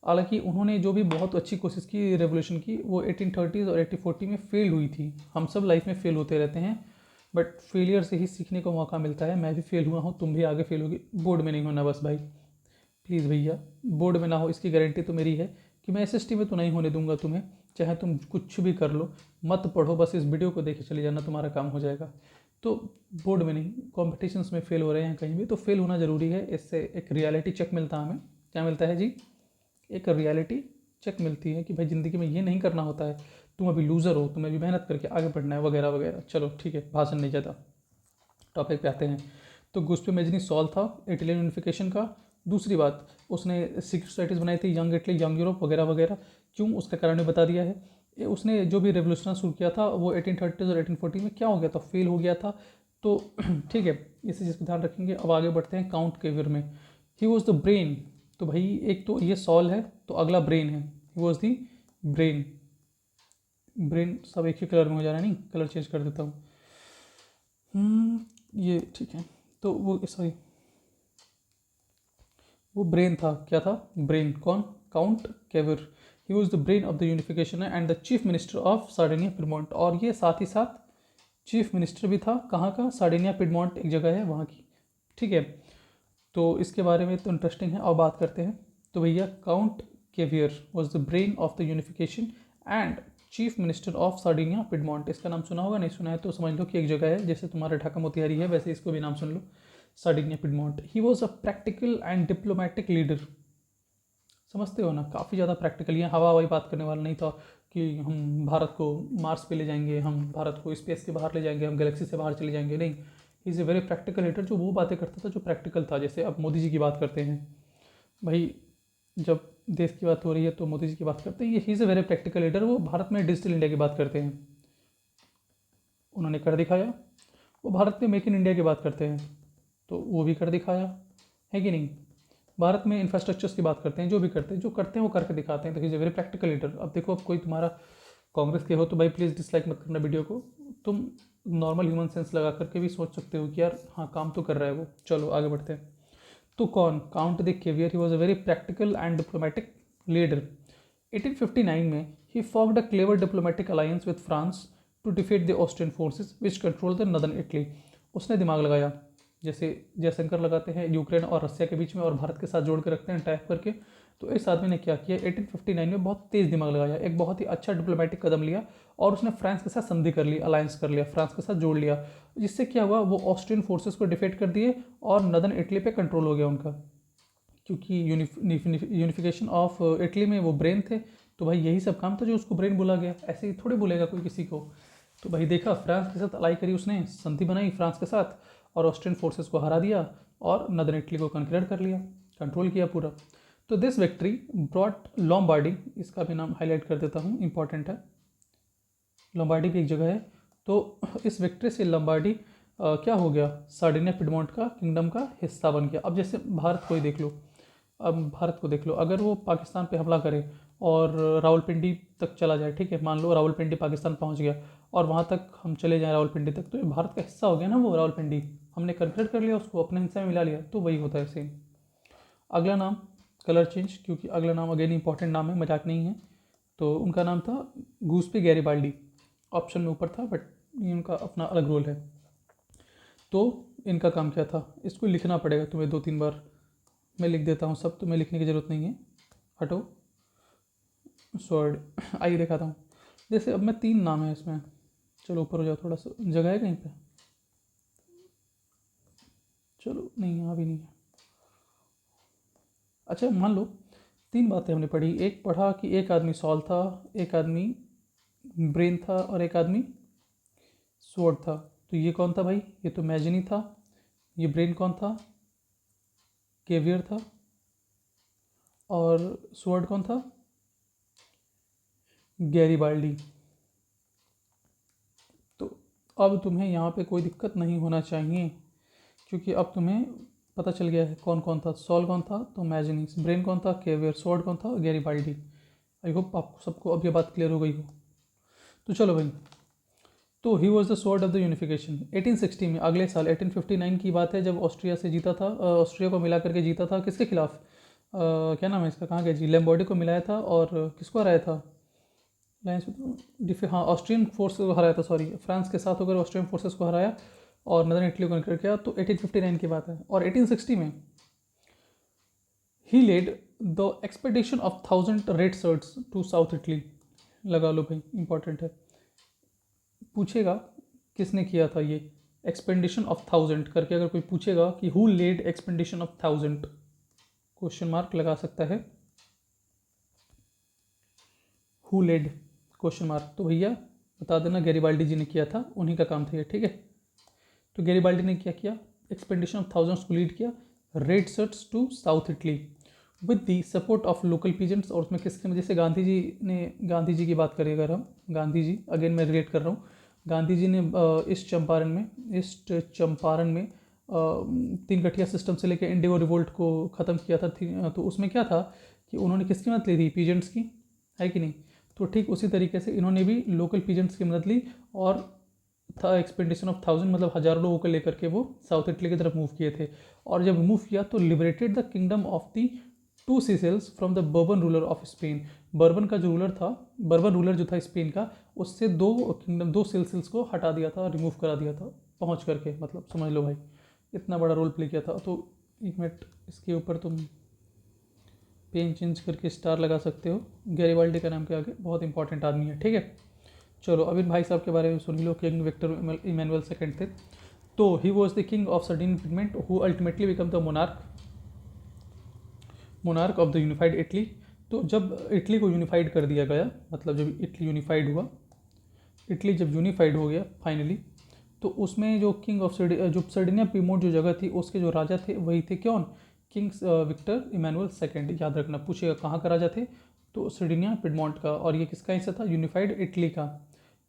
हालांकि उन्होंने जो भी बहुत अच्छी कोशिश की रेवोल्यूशन की, वो 1830s और 1840 में फेल हुई थी। हम सब लाइफ में फेल होते रहते हैं, बट फेलियर से ही सीखने का मौका मिलता है। मैं भी फेल हुआ हूँ, तुम भी आगे फेल होगी। बोर्ड में नहीं होना बस भाई, प्लीज़ भैया, बोर्ड में ना हो, इसकी गारंटी तो मेरी है कि मैं एसएसटी में तो नहीं होने दूंगा तुम्हें, चाहे तुम कुछ भी कर लो। मत पढ़ो, बस इस वीडियो को देखे चले जाना, तुम्हारा काम हो जाएगा। तो बोर्ड में नहीं, कॉम्पिटिशन्स में फेल हो रहे हैं कहीं भी, तो फेल होना ज़रूरी है। इससे एक रियलिटी चेक मिलता है हमें। क्या मिलता है जी? एक रियलिटी चेक मिलती है कि भाई ज़िंदगी में ये नहीं करना होता है, तुम अभी लूज़र हो, तुम्हें अभी मेहनत करके आगे बढ़ना है, वगैरह वगैरह। चलो ठीक है, भाषण नहीं ज़्यादा, टॉपिक पे आते हैं। तो गुस्पे मेजनी सॉल्व था इटालियन यूनिफिकेशन का। दूसरी बात, उसने सीक्रेट सोसाइटीज़ बनाई थी, यंग इटली, यंग यूरोप वगैरह वगैरह। क्यों, उसका कारण भी बता दिया है। उसने जो भी रेवोल्यूशन शुरू किया था वो 1830s और 1840 में क्या हो गया था, फेल हो गया था। तो ठीक है, इसी चीज़ का ध्यान रखेंगे। अब आगे बढ़ते हैं काउंट केवियर में। ही वॉज द ब्रेन। तो भाई एक तो ये सॉल है, तो अगला ब्रेन है। He was the brain. Brain सब एक ही कलर में हो जा रहा है, नहीं कलर चेंज कर देता हूँ। ये ठीक है। तो वो सॉरी, वो ब्रेन था। क्या था? ब्रेन। कौन? Count caviar. He was the brain of the unification and the chief minister of Sardinia Piedmont. और ये साथ ही साथ चीफ मिनिस्टर भी था। कहाँ का? सार्डिनिया पिडमोंट एक जगह है वहाँ की। ठीक है, तो इसके बारे में तो इंटरेस्टिंग है, और बात करते हैं। तो भैया count caviar was the brain of the unification and chief minister of Sardinia Piedmont. इसका नाम सुना होगा, नहीं सुना है तो समझ लो कि एक जगह है, जैसे तुम्हारा ढाका मोतिहारी है, वैसे इसको भी नाम सुन लो, Sardinia Piedmont. He was a practical and diplomatic leader. समझते हो ना, काफ़ी ज़्यादा प्रैक्टिकल। ये हवा हवाई बात करने वाला नहीं था कि हम भारत को मार्स पे ले जाएंगे, हम भारत को स्पेस के बाहर ले जाएंगे, हम गैलेक्सी से बाहर चले जाएंगे। नहीं, he is a very practical leader, जो वो बातें करता था जो प्रैक्टिकल था। जैसे अब मोदी जी की बात करते हैं भाई, जब देश की बात हो रही है तो मोदी जी की बात करते हैं। ये he is a very practical leader. वो भारत में डिजिटल इंडिया की बात करते हैं, उन्होंने कर दिखाया। वो भारत में मेक इन इंडिया की बात करते हैं, तो वो भी कर दिखाया, है कि नहीं। भारत में इंफ्रास्ट्रक्चर्स की बात करते हैं, जो भी करते हैं, जो करते हैं वो करके दिखाते हैं। तो is a very practical leader. अब देखो, अब कोई तुम्हारा कांग्रेस के हो तो भाई प्लीज़ डिसलाइक मत करना वीडियो को। तुम नॉर्मल ह्यूमन सेंस लगा करके भी सोच सकते हो कि यार हाँ, काम तो कर रहा है वो। चलो आगे बढ़ते हैं। तो कौन? Count de Cavour. He was a very practical and diplomatic leader. 1859 में he formed a clever diplomatic alliance with France to defeat the Austrian forces which control the northern Italy. उसने दिमाग लगाया, जैसे जयशंकर लगाते हैं यूक्रेन और रसिया के बीच में, और भारत के साथ जोड़ के रखते हैं टाइप करके। तो इस आदमी ने क्या किया, 1859 में बहुत तेज़ दिमाग लगाया, एक बहुत ही अच्छा डिप्लोमेटिक कदम लिया, और उसने फ्रांस के साथ संधि कर ली, अलायंस कर लिया, फ्रांस के साथ जोड़ लिया। जिससे क्या हुआ, वो ऑस्ट्रियन फोर्सेस को डिफेट कर दिए और नदर्न इटली पे कंट्रोल हो गया उनका। क्योंकि यूनिफिकेशन ऑफ इटली में वो ब्रेन थे, तो भाई यही सब काम था जो उसको ब्रेन बोला गया। ऐसे ही थोड़ी बोलेगा कोई किसी को। तो भाई देखा, फ्रांस के साथ अलाई करी उसने, संधि बनाई फ्रांस के साथ, और ऑस्ट्रियन फोर्सेस को हरा दिया, और नदर्न इटली को कन्क्रेट कर लिया, कंट्रोल किया पूरा। तो दिस विक्ट्री ब्रॉट लॉम्बार्डी, इसका भी नाम हाईलाइट कर देता हूँ, इंपॉर्टेंट है। लॉम्बार्डी भी एक जगह है। तो इस विक्ट्री से लॉम्बार्डी क्या हो गया, सार्डिनिया पिडमोंट का किंगडम का हिस्सा बन गया। अब जैसे भारत को ही देख लो, अब भारत को देख लो, अगर वो पाकिस्तान पे हमला करे और रावलपिंडी तक चला जाए, ठीक है, मान लो रावलपिंडी पाकिस्तान पहुंच गया और वहाँ तक हम चले जाएं रावलपिंडी तक, तो ये भारत का हिस्सा हो गया ना वो रावलपिंडी। हमने कन्फर्ट कर लिया, उसको अपने हिस्से में मिला लिया, तो वही होता है सेम। अगला नाम, कलर चेंज, क्योंकि अगला नाम अगेन इंपॉर्टेंट नाम है, मजाक नहीं है। तो उनका नाम था गूस्पे गैरिबाल्डी। ऑप्शन में ऊपर था, बट ये उनका अपना अलग रोल है। तो इनका काम क्या था, इसको लिखना पड़ेगा तुम्हें 2-3 बार। मैं लिख देता हूँ सब, तुम्हें लिखने की ज़रूरत नहीं है। हटो, सॉर्ड आइए दिखाता हूँ। जैसे अब मैं 3 नाम है इसमें, चलो ऊपर हो जाओ, थोड़ा सा जगह है कहीं पे, चलो नहीं यहाँ भी नहीं है। अच्छा मान लो 3 बातें हमने पढ़ी। एक पढ़ा कि एक आदमी सॉल था, एक आदमी ब्रेन था, और एक आदमी स्वॉर्ड था। तो ये कौन था भाई? ये तो मैजनी था। ये ब्रेन कौन था? केवियर था। और स्वॉर्ड कौन था? गैरिबाल्डी। तो अब तुम्हें यहाँ पे कोई दिक्कत नहीं होना चाहिए, क्योंकि अब तुम्हें पता चल गया है कौन कौन था। सॉल कौन था? तो मैजनीस। ब्रेन कौन था? केवियर। स्वॉर्ड कौन था? गैरिबाल्डी। आई होप आपको सबको अब ये बात क्लियर हो गई हो। तो चलो भाई, तो he was the sword of the unification 1860 में, अगले साल 1859 की बात है, जब ऑस्ट्रिया से जीता था, ऑस्ट्रिया को मिला करके जीता था, किसके खिलाफ, क्या नाम है इसका, कहाँ गया जी, लैम्बर्डी को मिलाया था, और किसको हराया था, हाँ ऑस्ट्रियन फोर्स को हराया था, सॉरी फ्रांस के साथ होकर ऑस्ट्रियन फोर्सेस को हराया और नदर्न इटली को कन्कर किया। तो 1859 की बात है। और 1860 में he led the expedition of 1000 red shirts to south Italy. लगा लो भाई, इंपॉर्टेंट है, पूछेगा किसने किया था ये एक्सपेडिशन ऑफ 1000 करके, अगर कोई पूछेगा कि who led expedition of 1000, question mark लगा सकता है, हु लेड क्वेश्चन मार्क, तो भैया बता देना गैरिबाल्डी जी ने किया था, उन्हीं का काम था ये, ठीक है। तो गैरिबाल्डी ने क्या किया, एक्सपेडिशन ऑफ 1000 को लीड किया, red shirts to south Italy with the support of local peasants. और उसमें किसके, जैसे गांधी जी ने, गांधी जी की बात करें अगर हम, गांधी जी अगेन मैं रिलेट कर रहा हूँ, गांधी जी ने ईस्ट चंपारण में 3 गठिया सिस्टम से लेकर इंडिगो रिवोल्ट को ख़त्म किया था। तो उसमें क्या था कि उन्होंने किसकी मदद ली थी, पीजेंट्स की, है कि नहीं। तो ठीक उसी तरीके से इन्होंने भी लोकल पीजेंट्स की मदद ली और था एक्सपेडिशन ऑफ 1000, मतलब हज़ारों लोगों को लेकर के वो साउथ इटली की तरफ मूव किए थे। और जब मूव किया तो liberated the kingdom of the 2 Sicilies from the Bourbon ruler of Spain. Bourbon का जो रूलर था, बर्बन रूलर जो था स्पेन का, उससे 2 किंगडम, 2 सीसेल्स को हटा दिया था, रिमूव करा दिया था पहुँच करके, मतलब समझ लो भाई इतना बड़ा रोल प्ले किया था। तो एक मिनट, इसके ऊपर तुम पेन चेंज करके स्टार लगा सकते हो, गैरिबाल्डी का नाम के आगे, बहुत इंपॉर्टेंट आदमी है, ठीक है। चलो अब इन भाई साहब के बारे में सुन लो, किंग विक्टर इमैनुअल सेकंड थे। तो he was the king of Sardinia Piedmont who ultimately become the monarch of the unified Italy. तो जब इटली को यूनिफाइड कर दिया गया, मतलब जब इटली यूनिफाइड हुआ, इटली जब यूनिफाइड हो गया फाइनली, तो उसमें जो किंग ऑफ जो सर्डिनिया पिमोट जो जगह थी, उसके जो राजा थे वही थे कौन, किंग विक्टर इमैनुअल सेकंड। याद रखना, पूछेगा कहाँ का राजा थे, तो सर्डिनिया पिडमोंट का। और ये किसका हिस्सा था, यूनिफाइड इटली का।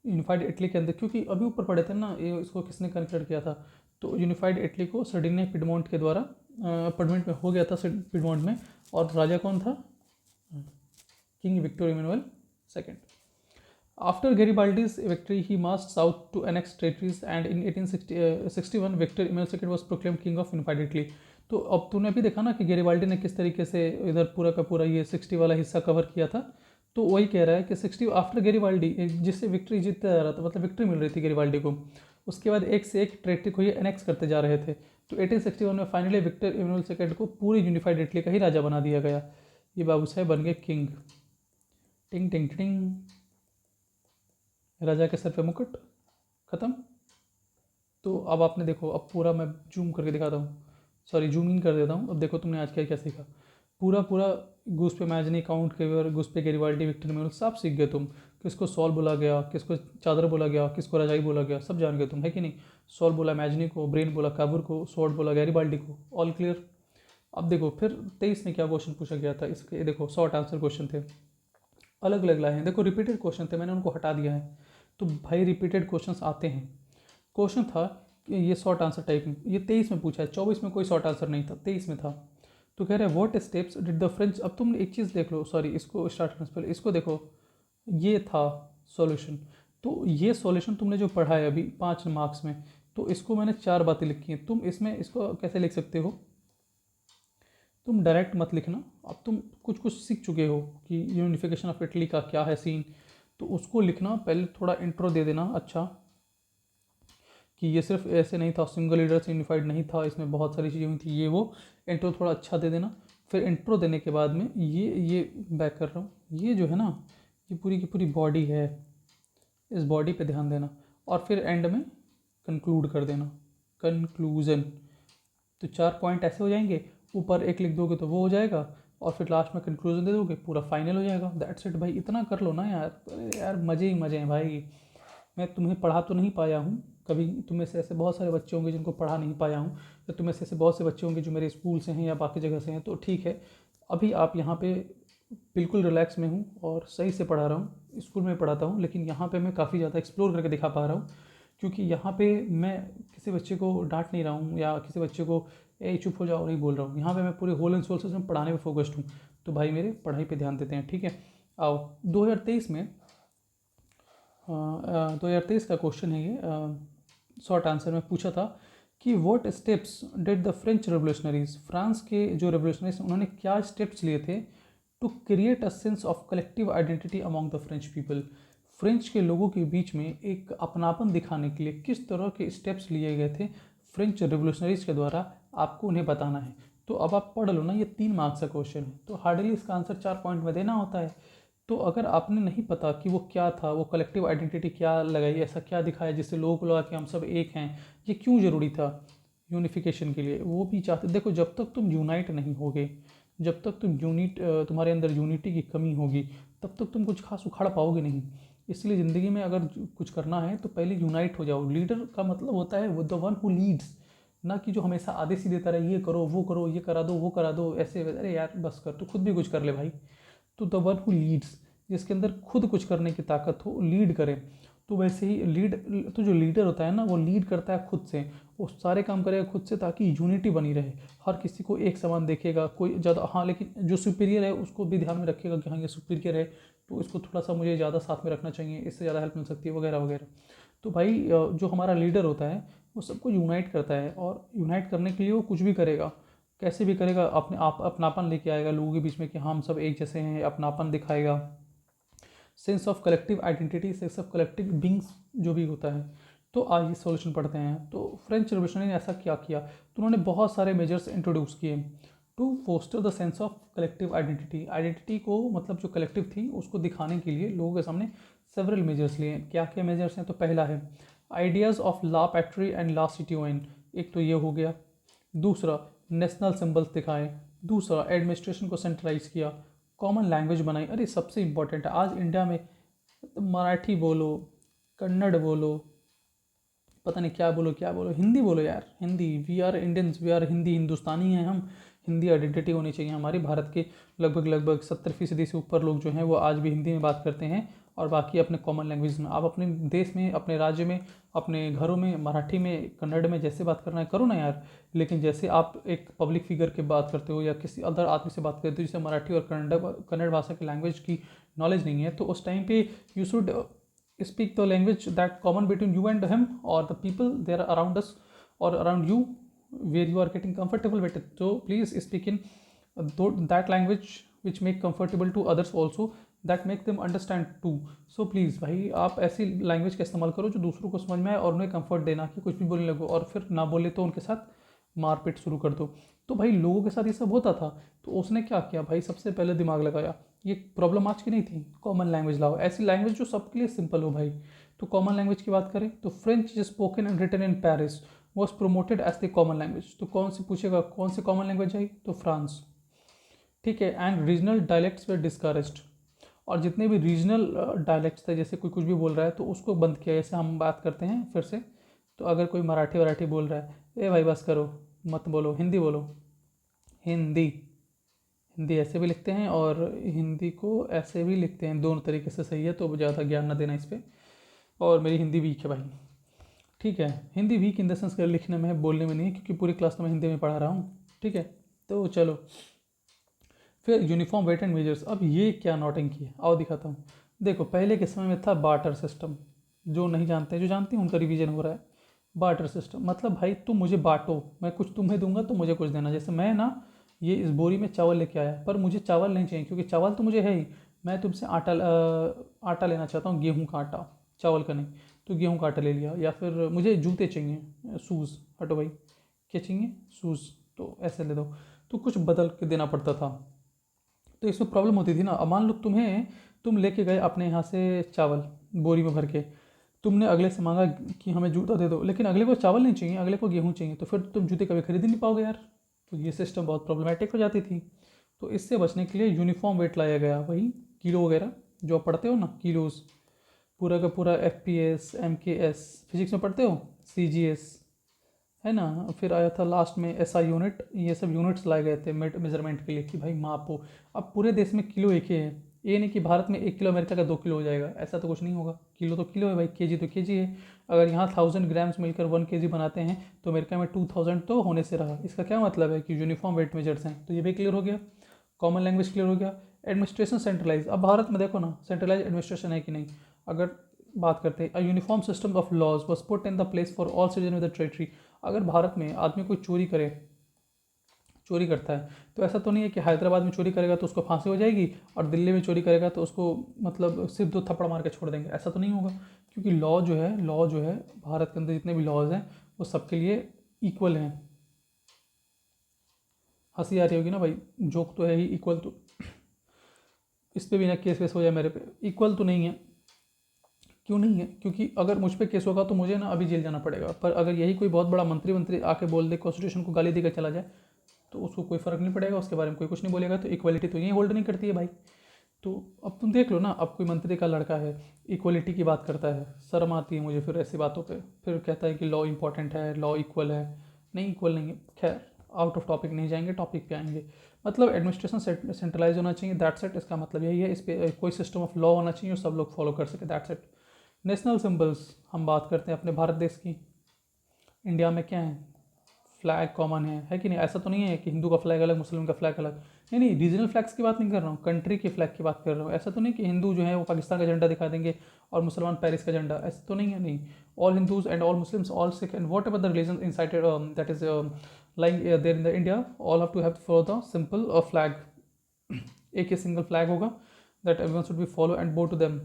यूनिफाइड इटली के अंदर, क्योंकि अभी ऊपर पढ़े थे ना ये, इसको किसने कंसिडर किया था, तो यूनिफाइड इटली को सर्डिनिया पिडमोंट के द्वारा पिडमोंट में हो गया था, पिडमोंट में। और राजा कौन था, king Victor Emmanuel second. After Garibaldi's victory, he marched south to annex territories, and in 1861, Victor Emmanuel II was proclaimed king of unified Italy. तो अब तूने अभी देखा ना कि गैरिबाल्डी ने किस तरीके से इधर पूरा का पूरा ये 60 वाला हिस्सा कवर किया था। तो वही कह रहा है कि 60 आफ्टर गैरिबाल्डी, जिससे विक्ट्री जीतता जा रहा था, मतलब विक्ट्री मिल रही थी गैरिबाल्डी को, उसके बाद एक से एक टेरिटरी को ये एनेक्स करते जा रहे थे। तो 1861 में फाइनली विक्टर इमैनुअल सेकंड को पूरी यूनिफाइड इटली का ही राजा बना दिया गया। ये बाबू साहब बन गए किंग। टिंग टिंग टिंग, राजा के सर पे मुकुट, ख़त्म। तो अब आपने देखो, अब पूरा मैं जूम करके दिखाता हूँ, सॉरी जूम इन कर देता हूँ। अब देखो तुमने आज क्या क्या सीखा, पूरा पूरा घुस पे मैजनी काउंट के, घुस पे गैरिबाल्डी, विक्टर इमैनुअल, सब सीख गए तुम। किसको सॉल बोला गया, किसको चादर बोला गया, किसको रजाई बोला गया, सब जान गए तुम, है कि नहीं। सॉल बोला मैजनी को, ब्रेन बोला काबुर को, स्वॉर्ड बोला गैरिबाल्डी को, ऑल क्लियर। अब देखो फिर 23 में क्या क्वेश्चन पूछा गया था, इसके देखो शॉर्ट आंसर क्वेश्चन थे, अलग अलग लाए हैं, देखो रिपीटेड क्वेश्चन थे, मैंने उनको हटा दिया है। तो भाई रिपीटेड क्वेश्चंस आते हैं। क्वेश्चन था कि ये शॉर्ट आंसर टाइप में, ये 23 में पूछा है, 24 में कोई शॉर्ट आंसर नहीं था, 23 में था। तो कह रहे हैं what steps did the French, अब तुम एक चीज़ देख लो, सॉरी इसको स्टार्ट करने से पहले इसको देखो, ये था सॉल्यूशन। तो ये सॉल्यूशन तुमने जो पढ़ा है अभी 5 मार्क्स में, तो इसको मैंने 4 बातें लिखी हैं, तुम इसमें इसको कैसे लिख सकते हो, तुम डायरेक्ट मत लिखना। अब तुम कुछ कुछ सीख चुके हो कि यूनिफिकेशन ऑफ इटली का क्या है सीन, तो उसको लिखना, पहले थोड़ा इंट्रो दे देना अच्छा, कि ये सिर्फ ऐसे नहीं था, सिंगल लीडर से यूनिफाइड नहीं था, इसमें बहुत सारी चीज़ें हुई थी, ये वो इंट्रो थोड़ा अच्छा दे देना। फिर इंट्रो देने के बाद में ये बैक कर रहा हूँ, ये जो है ना, ये पूरी की पूरी बॉडी है, इस बॉडी पे ध्यान देना। और फिर एंड में कंक्लूड कर देना, कंक्लूजन। तो 4 पॉइंट ऐसे हो जाएंगे, ऊपर एक लिख दोगे तो वो हो जाएगा, और फिर लास्ट में कंक्लूजन दे दोगे, पूरा फाइनल हो जाएगा। दैट्स इट भाई, इतना कर लो ना यार। अरे यार मज़े ही मज़े हैं भाई। मैं तुम्हें पढ़ा तो नहीं पाया हूँ कभी, तुम्हें से ऐसे बहुत सारे बच्चे होंगे जिनको पढ़ा नहीं पाया हूँ, या तुम्हें से ऐसे बहुत से बच्चे होंगे जो मेरे स्कूल से हैं या बाकी जगह से हैं, तो ठीक है। अभी आप यहाँ पे बिल्कुल रिलैक्स में हूँ और सही से पढ़ा रहा हूँ, स्कूल में पढ़ाता हूँ, लेकिन यहाँ पे मैं काफ़ी ज़्यादा एक्सप्लोर करके दिखा पा रहा हूँ, क्योंकि यहाँ पे मैं किसी बच्चे को डांट नहीं रहा हूँ या किसी बच्चे को ए चुप हो जाओ नहीं बोल रहा हूँ। यहाँ पे मैं पूरे होल एंड सोल से पढ़ाने पे फोकस्ड हूँ। तो भाई मेरे पढ़ाई पे ध्यान देते हैं, ठीक है। आओ 2023 में 2023 का क्वेश्चन है ये, शॉर्ट आंसर में पूछा था कि what steps did the French revolutionaries, France के जो रेवोल्यूशनरीज उन्होंने क्या स्टेप्स लिए थे to create a sense of collective identity among the French people, French के लोगों के बीच में एक अपनापन दिखाने के लिए किस तरह के स्टेप्स लिए गए थे फ्रेंच रेवोल्यूशनरीज के द्वारा, आपको उन्हें बताना है। तो अब आप पढ़ लो ना, ये 3 मार्क्स का क्वेश्चन है, तो हार्डली इसका आंसर 4 पॉइंट में देना होता है। तो अगर आपने नहीं पता कि वो क्या था, वो कलेक्टिव आइडेंटिटी क्या लगाई, ऐसा क्या दिखाया जिससे लोगों को लगा कि हम सब एक हैं, ये क्यों ज़रूरी था यूनिफिकेशन के लिए, वो भी चाहते। देखो जब तक तुम यूनाइट नहीं होगे, जब तक तुम्हारे अंदर यूनिटी की कमी होगी, तब तक तुम कुछ खास उखाड़ पाओगे नहीं। इसलिए ज़िंदगी में अगर कुछ करना है तो पहले यूनाइट हो जाओ। लीडर का मतलब होता है वो द वन हु लीड्स, ना कि जो हमेशा आदेश ही देता रहे, ये करो, ये करा दो, वो करा दो, ऐसे। अरे यार बस कर, तू खुद भी कुछ कर ले भाई। तो द वन हु लीड्स, जिसके अंदर खुद कुछ करने की ताकत हो, लीड करे। तो वैसे ही तो जो लीडर होता है ना, वो लीड करता है खुद से, वो सारे काम करेगा खुद से ताकि यूनिटी बनी रहे। हर किसी को एक समान देखेगा, कोई ज़्यादा, हाँ लेकिन जो सुपीरियर है उसको भी ध्यान में रखेगा कि हाँ ये सुपीरियर है तो इसको थोड़ा सा मुझे ज़्यादा साथ में रखना चाहिए, इससे ज़्यादा हेल्प मिल सकती है, वगैरह वगैरह। तो भाई जो हमारा लीडर होता है वो सबको यूनाइट करता है, और यूनाइट करने के लिए वो कुछ भी करेगा, कैसे भी करेगा, अपने आप अपनापन लेके आएगा लोगों के बीच में कि हम सब एक जैसे हैं, अपनापन दिखाएगा, sense of collective identity, sense of collective beings जो भी होता है। तो आइए सॉल्यूशन पढ़ते हैं। तो फ्रेंच रिवोल्यूशन ने ऐसा क्या किया, तो उन्होंने बहुत सारे मेजर्स इंट्रोड्यूस किए to foster the sense of collective identity, identity को मतलब जो कलेक्टिव थी उसको दिखाने के लिए लोगों के सामने सेवरल मेजर्स लिए। क्या क्या मेजर्स हैं, तो पहला है आइडियाज़ ऑफ ला पैट्री एंड ला सिटीओन, एक तो ये हो गया। दूसरा नेशनल सिंबल्स दिखाए। दूसरा एडमिनिस्ट्रेशन को सेंट्रलाइज किया। कॉमन लैंग्वेज बनाई, अरे सबसे इंपॉर्टेंट है आज इंडिया में, मराठी बोलो, कन्नड़ बोलो, पता नहीं क्या बोलो, हिंदी बोलो यार, Hindi. We are Indians, we are Hindi, Hindustani हैं हम। हिंदी आइडेंटिटी होनी चाहिए हमारी। भारत के लगभग 70% से ऊपर लोग जो हैं वो आज भी हिंदी में बात करते हैं, और बाकी अपने कॉमन लैंग्वेज में। आप अपने देश में, अपने राज्य में, अपने घरों में मराठी में, कन्नड़ में जैसे बात करना है करो ना यार। लेकिन जैसे आप एक पब्लिक फिगर के बात करते हो या किसी अदर आदमी से बात करते हो जिसे मराठी और कन्नड़ भाषा की लैंग्वेज की नॉलेज नहीं है, तो उस टाइम पे you should speak the language that common between you and him or the people there around us or around you where you are getting comfortable with it. So please speak in that language which make comfortable to others also, that make them understand too. So please भाई आप ऐसी लैंग्वेज का इस्तेमाल करो जो दूसरों को समझ में आए और उन्हें कंफर्ट देना, कि कुछ भी बोलने लगो और फिर ना बोले तो उनके साथ मारपीट शुरू कर दो। तो भाई लोगों के साथ ये सब होता था, तो उसने क्या किया भाई, सबसे पहले दिमाग लगाया। ये प्रॉब्लम आज की नहीं थी, कॉमन लैंग्वेज लाओ, ऐसी लैंग्वेज जो सबके लिए सिंपल हो भाई। तो कॉमन लैंग्वेज की बात करें तो French is spoken and written in Paris was promoted as the common language. तो कौन सी पूछेगा, कौन सी कॉमन लैंग्वेज आई, तो फ्रांस, ठीक है। And regional dialects way discouraged, और जितने भी रीजनल डायलेक्ट्स थे, जैसे कोई कुछ भी बोल रहा है तो उसको बंद किया। जैसे हम बात करते हैं फिर से, तो अगर कोई मराठी वराठी बोल रहा है, ए भाई बस करो, मत बोलो, हिंदी बोलो। हिंदी, हिंदी ऐसे भी लिखते हैं और हिंदी को ऐसे भी लिखते हैं, दोनों तरीके से सही है, तो ज़्यादा ज्ञान ना देना इस पर। और मेरी हिंदी वीक है भाई, ठीक है। Hindi weak in the sense लिखने में, बोलने में नहीं है, क्योंकि पूरी क्लास तो मैं हिंदी में पढ़ा रहा हूँ, ठीक है। तो चलो फिर यूनिफॉर्म वेट एंड मेजर्स। अब ये क्या नौटंकी है, आओ दिखाता हूँ। देखो पहले के समय में था बार्टर सिस्टम, जो नहीं जानते, जो जानते हैं उनका रिवीजन हो रहा है। बार्टर सिस्टम मतलब भाई तुम मुझे बांटो, मैं कुछ तुम्हें दूंगा तो मुझे कुछ देना। जैसे मैं ना ये इस बोरी में चावल लेके आया, पर मुझे चावल नहीं चाहिए क्योंकि चावल तो मुझे है ही, मैं तुमसे आटा लेना चाहता हूँ, गेहूँ का आटा, चावल का नहीं। तो गेहूँ का आटा ले लिया। या फिर मुझे जूते चाहिए, शूज़, हटो भाई, क्या चाहिए, शूज़, तो ऐसे ले दो। तो कुछ बदल के देना पड़ता था, तो इसमें प्रॉब्लम होती थी ना। अब मान लो तुम लेके गए अपने यहाँ से चावल बोरी में भर के, तुमने अगले से मांगा कि हमें जूता दे दो, लेकिन अगले को चावल नहीं चाहिए, अगले को गेहूँ चाहिए, तो फिर तुम जूते कभी खरीद ही नहीं पाओगे यार। तो ये सिस्टम बहुत प्रॉब्लमेटिक हो जाती थी। तो इससे बचने के लिए यूनिफॉर्म वेट लाया गया, वही किलो वगैरह जो आप पढ़ते हो ना, किलोज, पूरा का पूरा FPS, MKS, फिजिक्स में पढ़ते हो, CGS, है ना। फिर आया था लास्ट में SI यूनिट, ये सब यूनिट्स लाए गए थे मेजरमेंट के लिए कि भाई मापो। अब पूरे देश में किलो एक ही है, ये नहीं कि भारत में 1 किलो अमेरिका का 2 किलो हो जाएगा, ऐसा तो कुछ नहीं होगा। किलो तो किलो है भाई, केजी तो केजी है। अगर यहाँ 1000 ग्राम्स मिलकर 1 kg बनाते हैं तो अमेरिका में 2000 तो होने से रहा। इसका क्या मतलब है कि यूनिफॉर्म वेट मेजर्स हैं, तो ये भी क्लियर हो गया। कॉमन लैंग्वेज क्लियर हो गया। एडमिनिस्ट्रेशन सेंट्रलाइज, अब भारत में देखो ना सेंट्रलाइज एडमिनिस्ट्रेशन है कि नहीं। अगर बात करते हैं। A uniform system of laws was put in the place for all citizen with the territory. अगर भारत में आदमी कोई चोरी करता है तो ऐसा तो नहीं है कि हैदराबाद में चोरी करेगा तो उसको फांसी हो जाएगी और दिल्ली में चोरी करेगा तो उसको मतलब सिर्फ 2 थप्पड़ मार के छोड़ देंगे, ऐसा तो नहीं होगा। क्योंकि लॉ जो है भारत के अंदर जितने भी लॉज हैं वो सबके लिए इक्वल हैं। हंसी आ रही होगी ना भाई, जोक तो है ही इक्वल, तो इस पे भी ना केस वेस हो जाए मेरे पे, इक्वल तो नहीं है। क्यों नहीं है? क्योंकि अगर मुझ पे केस होगा तो मुझे ना अभी जेल जाना पड़ेगा, पर अगर यही कोई बहुत बड़ा मंत्री आके बोल दे, कॉन्स्टिट्यूशन को गाली देकर चला जाए, तो उसको कोई फ़र्क नहीं पड़ेगा, उसके बारे में कोई कुछ नहीं बोलेगा। तो इक्वलिटी तो यही होल्ड नहीं करती है भाई। तो अब तुम देख लो ना, अब कोई मंत्री का लड़का है, इक्वलिटी की बात करता है, शर्म आती है मुझे फिर ऐसी बातों पे। फिर कहता है कि लॉ इंपॉर्टेंट है, लॉ इक्वल है। नहीं, इक्वल नहीं है। खैर, आउट ऑफ टॉपिक नहीं जाएंगे, टॉपिक पे आएंगे। मतलब एडमिनिस्ट्रेशन सेंट्रलाइज होना चाहिए, दैट्स इट। इसका मतलब यही है, इस पर कोई सिस्टम ऑफ लॉ होना चाहिए और सब लोग फॉलो कर सके, दैट्स इट। नेशनल सिंबल्स हम बात करते हैं अपने भारत देश की। इंडिया में क्या है? फ्लैग कॉमन है कि नहीं? ऐसा तो नहीं है कि हिंदू का फ्लैग अलग, मुस्लिम का फ्लैग अलग। नहीं नहीं, रीजनल फ्लैग्स की बात नहीं कर रहा हूँ, कंट्री के फ्लैग की बात कर रहा हूँ। ऐसा तो नहीं कि हिंदू जो है वो पाकिस्तान का झंडा दिखा देंगे और मुसलमान पेरिस का झंडा, ऐसा तो नहीं है। नहीं, all Hindus and all Muslims, all Sikh and whatever the religion incited that is like there in the India, all have to have follow the simple flag. एक ही सिंगल फ्लैग होगा that everyone should be follow and bow to them,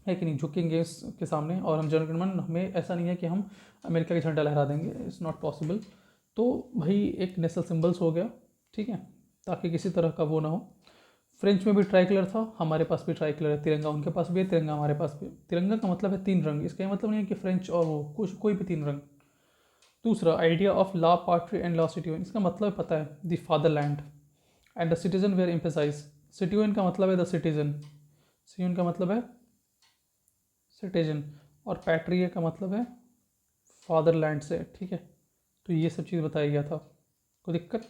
है कि नहीं? झुकेंगे इसके सामने। और हम जनगणमन, हमें ऐसा नहीं है कि हम अमेरिका का झंडा लहरा देंगे, इट्स नॉट पॉसिबल। तो भाई एक नेशनल सिंबल्स हो गया, ठीक है, ताकि किसी तरह का वो ना हो। फ्रेंच में भी ट्राई कलर था, हमारे पास भी ट्राई कलर है। तिरंगा उनके पास भी है, तिरंगा हमारे पास भी है। तिरंगा का मतलब है 3 रंग, इसका मतलब नहीं है कि फ्रेंच और वो कुछ कोई भी 3 रंग। दूसरा, idea of la patrie and la citizen, इसका मतलब पता है, the fatherland and the citizen were emphasise. Citizen का मतलब है द सिटीजन, सिटीजन का मतलब है सिटीजन, और पैट्रिया का मतलब है फादरलैंड से, ठीक है। तो ये सब चीज़ बताया गया था, कोई दिक्कत?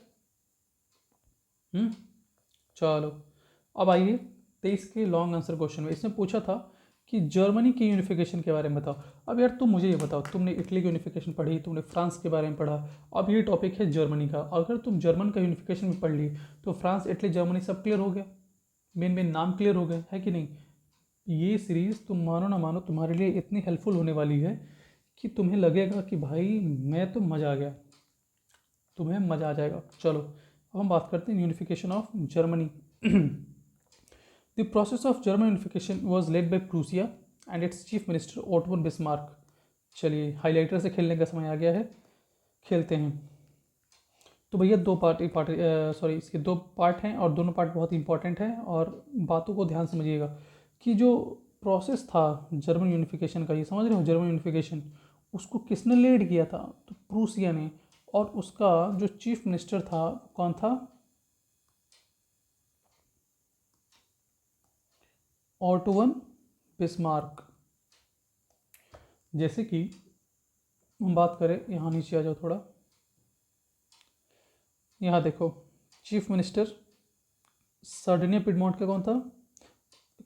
चलो, अब आइए 23 के लॉन्ग आंसर क्वेश्चन में। इसने पूछा था कि जर्मनी की यूनिफिकेशन के बारे में बताओ। अब यार तुम मुझे ये बताओ, तुमने इटली की यूनिफिकेशन पढ़ी, तुमने फ्रांस के बारे में पढ़ा, अब ये टॉपिक है जर्मनी का। अगर तुम जर्मन का यूनिफिकेशन भी पढ़ ली तो फ्रांस, इटली, जर्मनी सब क्लियर हो गया, मेन मेन नाम क्लियर हो गए, है कि नहीं? ये सीरीज़ तुम मानो ना मानो तुम्हारे लिए इतनी हेल्पफुल होने वाली है कि तुम्हें लगेगा कि भाई मैं तो मज़ा आ गया, तुम्हें मज़ा आ जाएगा। चलो, अब हम बात करते हैं unification of Germany. The process of German unification was led by Prussia and it's chief minister auto von Bismarck. चलिए, हाईलाइटर से खेलने का समय आ गया है, खेलते हैं। तो भैया इसके 2 पार्ट हैं और दोनों पार्ट बहुत इंपॉर्टेंट हैं, और बातों को ध्यान समझिएगा कि जो प्रोसेस था जर्मन यूनिफिकेशन का, ये समझ रहे हो, जर्मन यूनिफिकेशन उसको किसने लीड किया था? तो प्रूसिया ने। और उसका जो चीफ मिनिस्टर था कौन था? Auto von Bismarck. जैसे कि हम बात करें, यहाँ नीचे आ जाओ थोड़ा, यहाँ देखो, चीफ मिनिस्टर सर्डिनिया पिडमोंट का कौन था?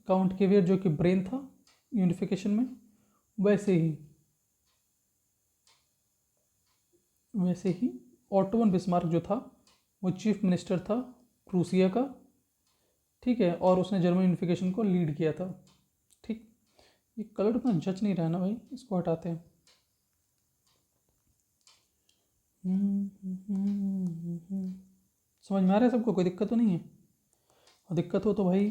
काउंट केवियर, जो कि ब्रेन था यूनिफिकेशन में। वैसे ही ओटो वन बिस्मार्क जो था वो चीफ मिनिस्टर था प्रूसिया का, ठीक है, और उसने जर्मन यूनिफिकेशन को लीड किया था, ठीक। ये कलर उतना जच नहीं रहा है ना भाई, इसको हटाते हैं। समझ में आ रहा है सबको? कोई दिक्कत तो नहीं है? और दिक्कत हो तो भाई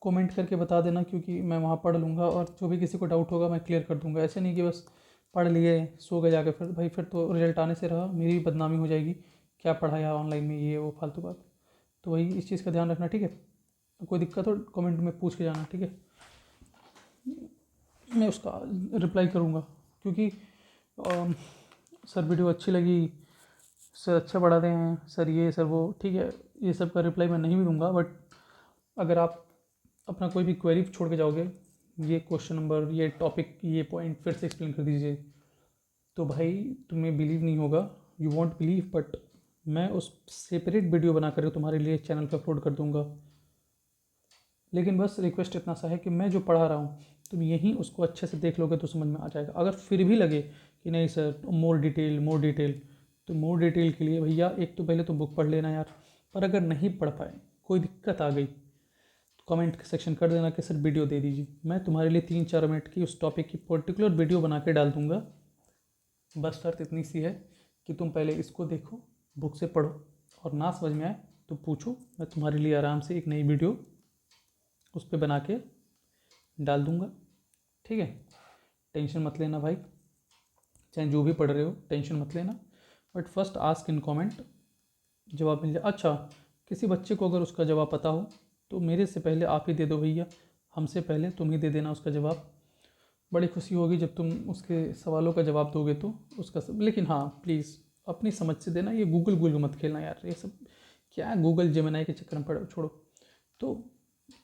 कमेंट करके बता देना, क्योंकि मैं वहाँ पढ़ लूँगा और जो भी किसी को डाउट होगा मैं क्लियर कर दूँगा। ऐसे नहीं कि बस पढ़ लिए सो गए जाके, फिर भाई फिर तो रिजल्ट आने से रहा, मेरी भी बदनामी हो जाएगी, क्या पढ़ाया ऑनलाइन में, ये वो फालतू बात। तो वही इस चीज़ का ध्यान रखना, ठीक है। तो कोई दिक्कत हो कमेंट में पूछ के जाना, ठीक है, मैं उसका रिप्लाई करूँगा। क्योंकि सर वीडियो अच्छी लगी, सर अच्छा पढ़ाते हैं, सर ये सर वो, ठीक है, ये सब का रिप्लाई मैं नहीं भी दूंगा, बट अगर आप अपना कोई भी क्वेरी छोड़ के जाओगे, ये क्वेश्चन नंबर, ये टॉपिक, ये पॉइंट फिर से एक्सप्लेन कर दीजिए, तो भाई तुम्हें बिलीव नहीं होगा, यू वॉन्ट बिलीव, बट मैं उस सेपरेट वीडियो बना कर तुम्हारे लिए चैनल पर अपलोड कर दूंगा। लेकिन बस रिक्वेस्ट इतना सा है कि मैं जो पढ़ा रहा हूँ तुम यहीं उसको अच्छे से देख लोगे तो समझ में आ जाएगा। अगर फिर भी लगे कि नहीं सर मोर डिटेल, तो मोर डिटेल के लिए भैया एक तो पहले तो बुक पढ़ लेना यार। पर अगर नहीं पढ़ पाए, कोई दिक्कत आ गई, कमेंट सेक्शन कर देना कि सर वीडियो दे दीजिए, मैं तुम्हारे लिए 3-4 मिनट की उस टॉपिक की पर्टिकुलर वीडियो बना के डाल दूँगा। बस शर्त इतनी सी है कि तुम पहले इसको देखो, बुक से पढ़ो, और ना समझ में आए तो पूछो, मैं तुम्हारे लिए आराम से एक नई वीडियो उस पर बना के डाल दूँगा। ठीक है, टेंशन मत लेना भाई, चाहे जो भी पढ़ रहे हो टेंशन मत लेना, but first ask in comment, जवाब मिल जाए। अच्छा, किसी बच्चे को अगर उसका जवाब पता हो तो मेरे से पहले आप ही दे दो भैया, हमसे पहले तुम ही दे देना उसका जवाब। बड़ी खुशी होगी जब तुम उसके सवालों का जवाब दोगे तो उसका सब। लेकिन हाँ प्लीज़ अपनी समझ से देना, ये गूगल गूगल मत खेलना यार, ये सब क्या गूगल जेमिनाई के चक्कर में पड़ो, छोड़ो। तो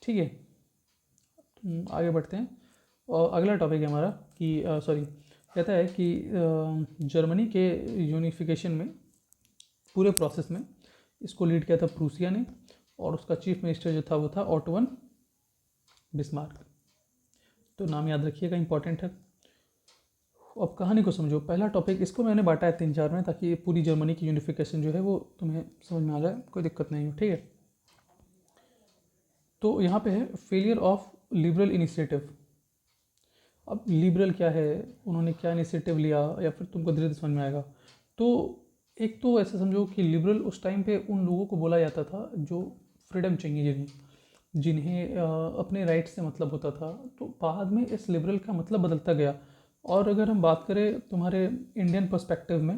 ठीक है, आगे बढ़ते हैं। और अगला टॉपिक है हमारा कि सॉरी, कहता है कि जर्मनी के यूनिफिकेशन में, पूरे प्रोसेस में इसको लीड किया था प्रूसिया ने, और उसका चीफ मिनिस्टर जो था वो था ऑटो वन बिस्मार्क। तो नाम याद रखिएगा, इंपॉर्टेंट है। अब कहानी को समझो। पहला टॉपिक, इसको मैंने बांटा है 3-4 में ताकि पूरी जर्मनी की यूनिफिकेशन जो है वो तुम्हें समझ में आ जाए, कोई दिक्कत नहीं हो, ठीक है। तो यहाँ पे है फेलियर ऑफ लिबरल इनिशिएटिव। अब लिबरल क्या है, उन्होंने क्या इनिशिएटिव लिया, या फिर तुमको धीरे धीरे समझ में आएगा। तो एक तो ऐसा समझो कि लिबरल उस टाइम पे उन लोगों को बोला जाता था जो फ्रीडम चाहिए, जिन्हें अपने राइट से मतलब होता था। तो बाद में इस लिबरल का मतलब बदलता गया। और अगर हम बात करें तुम्हारे इंडियन पर्सपेक्टिव में,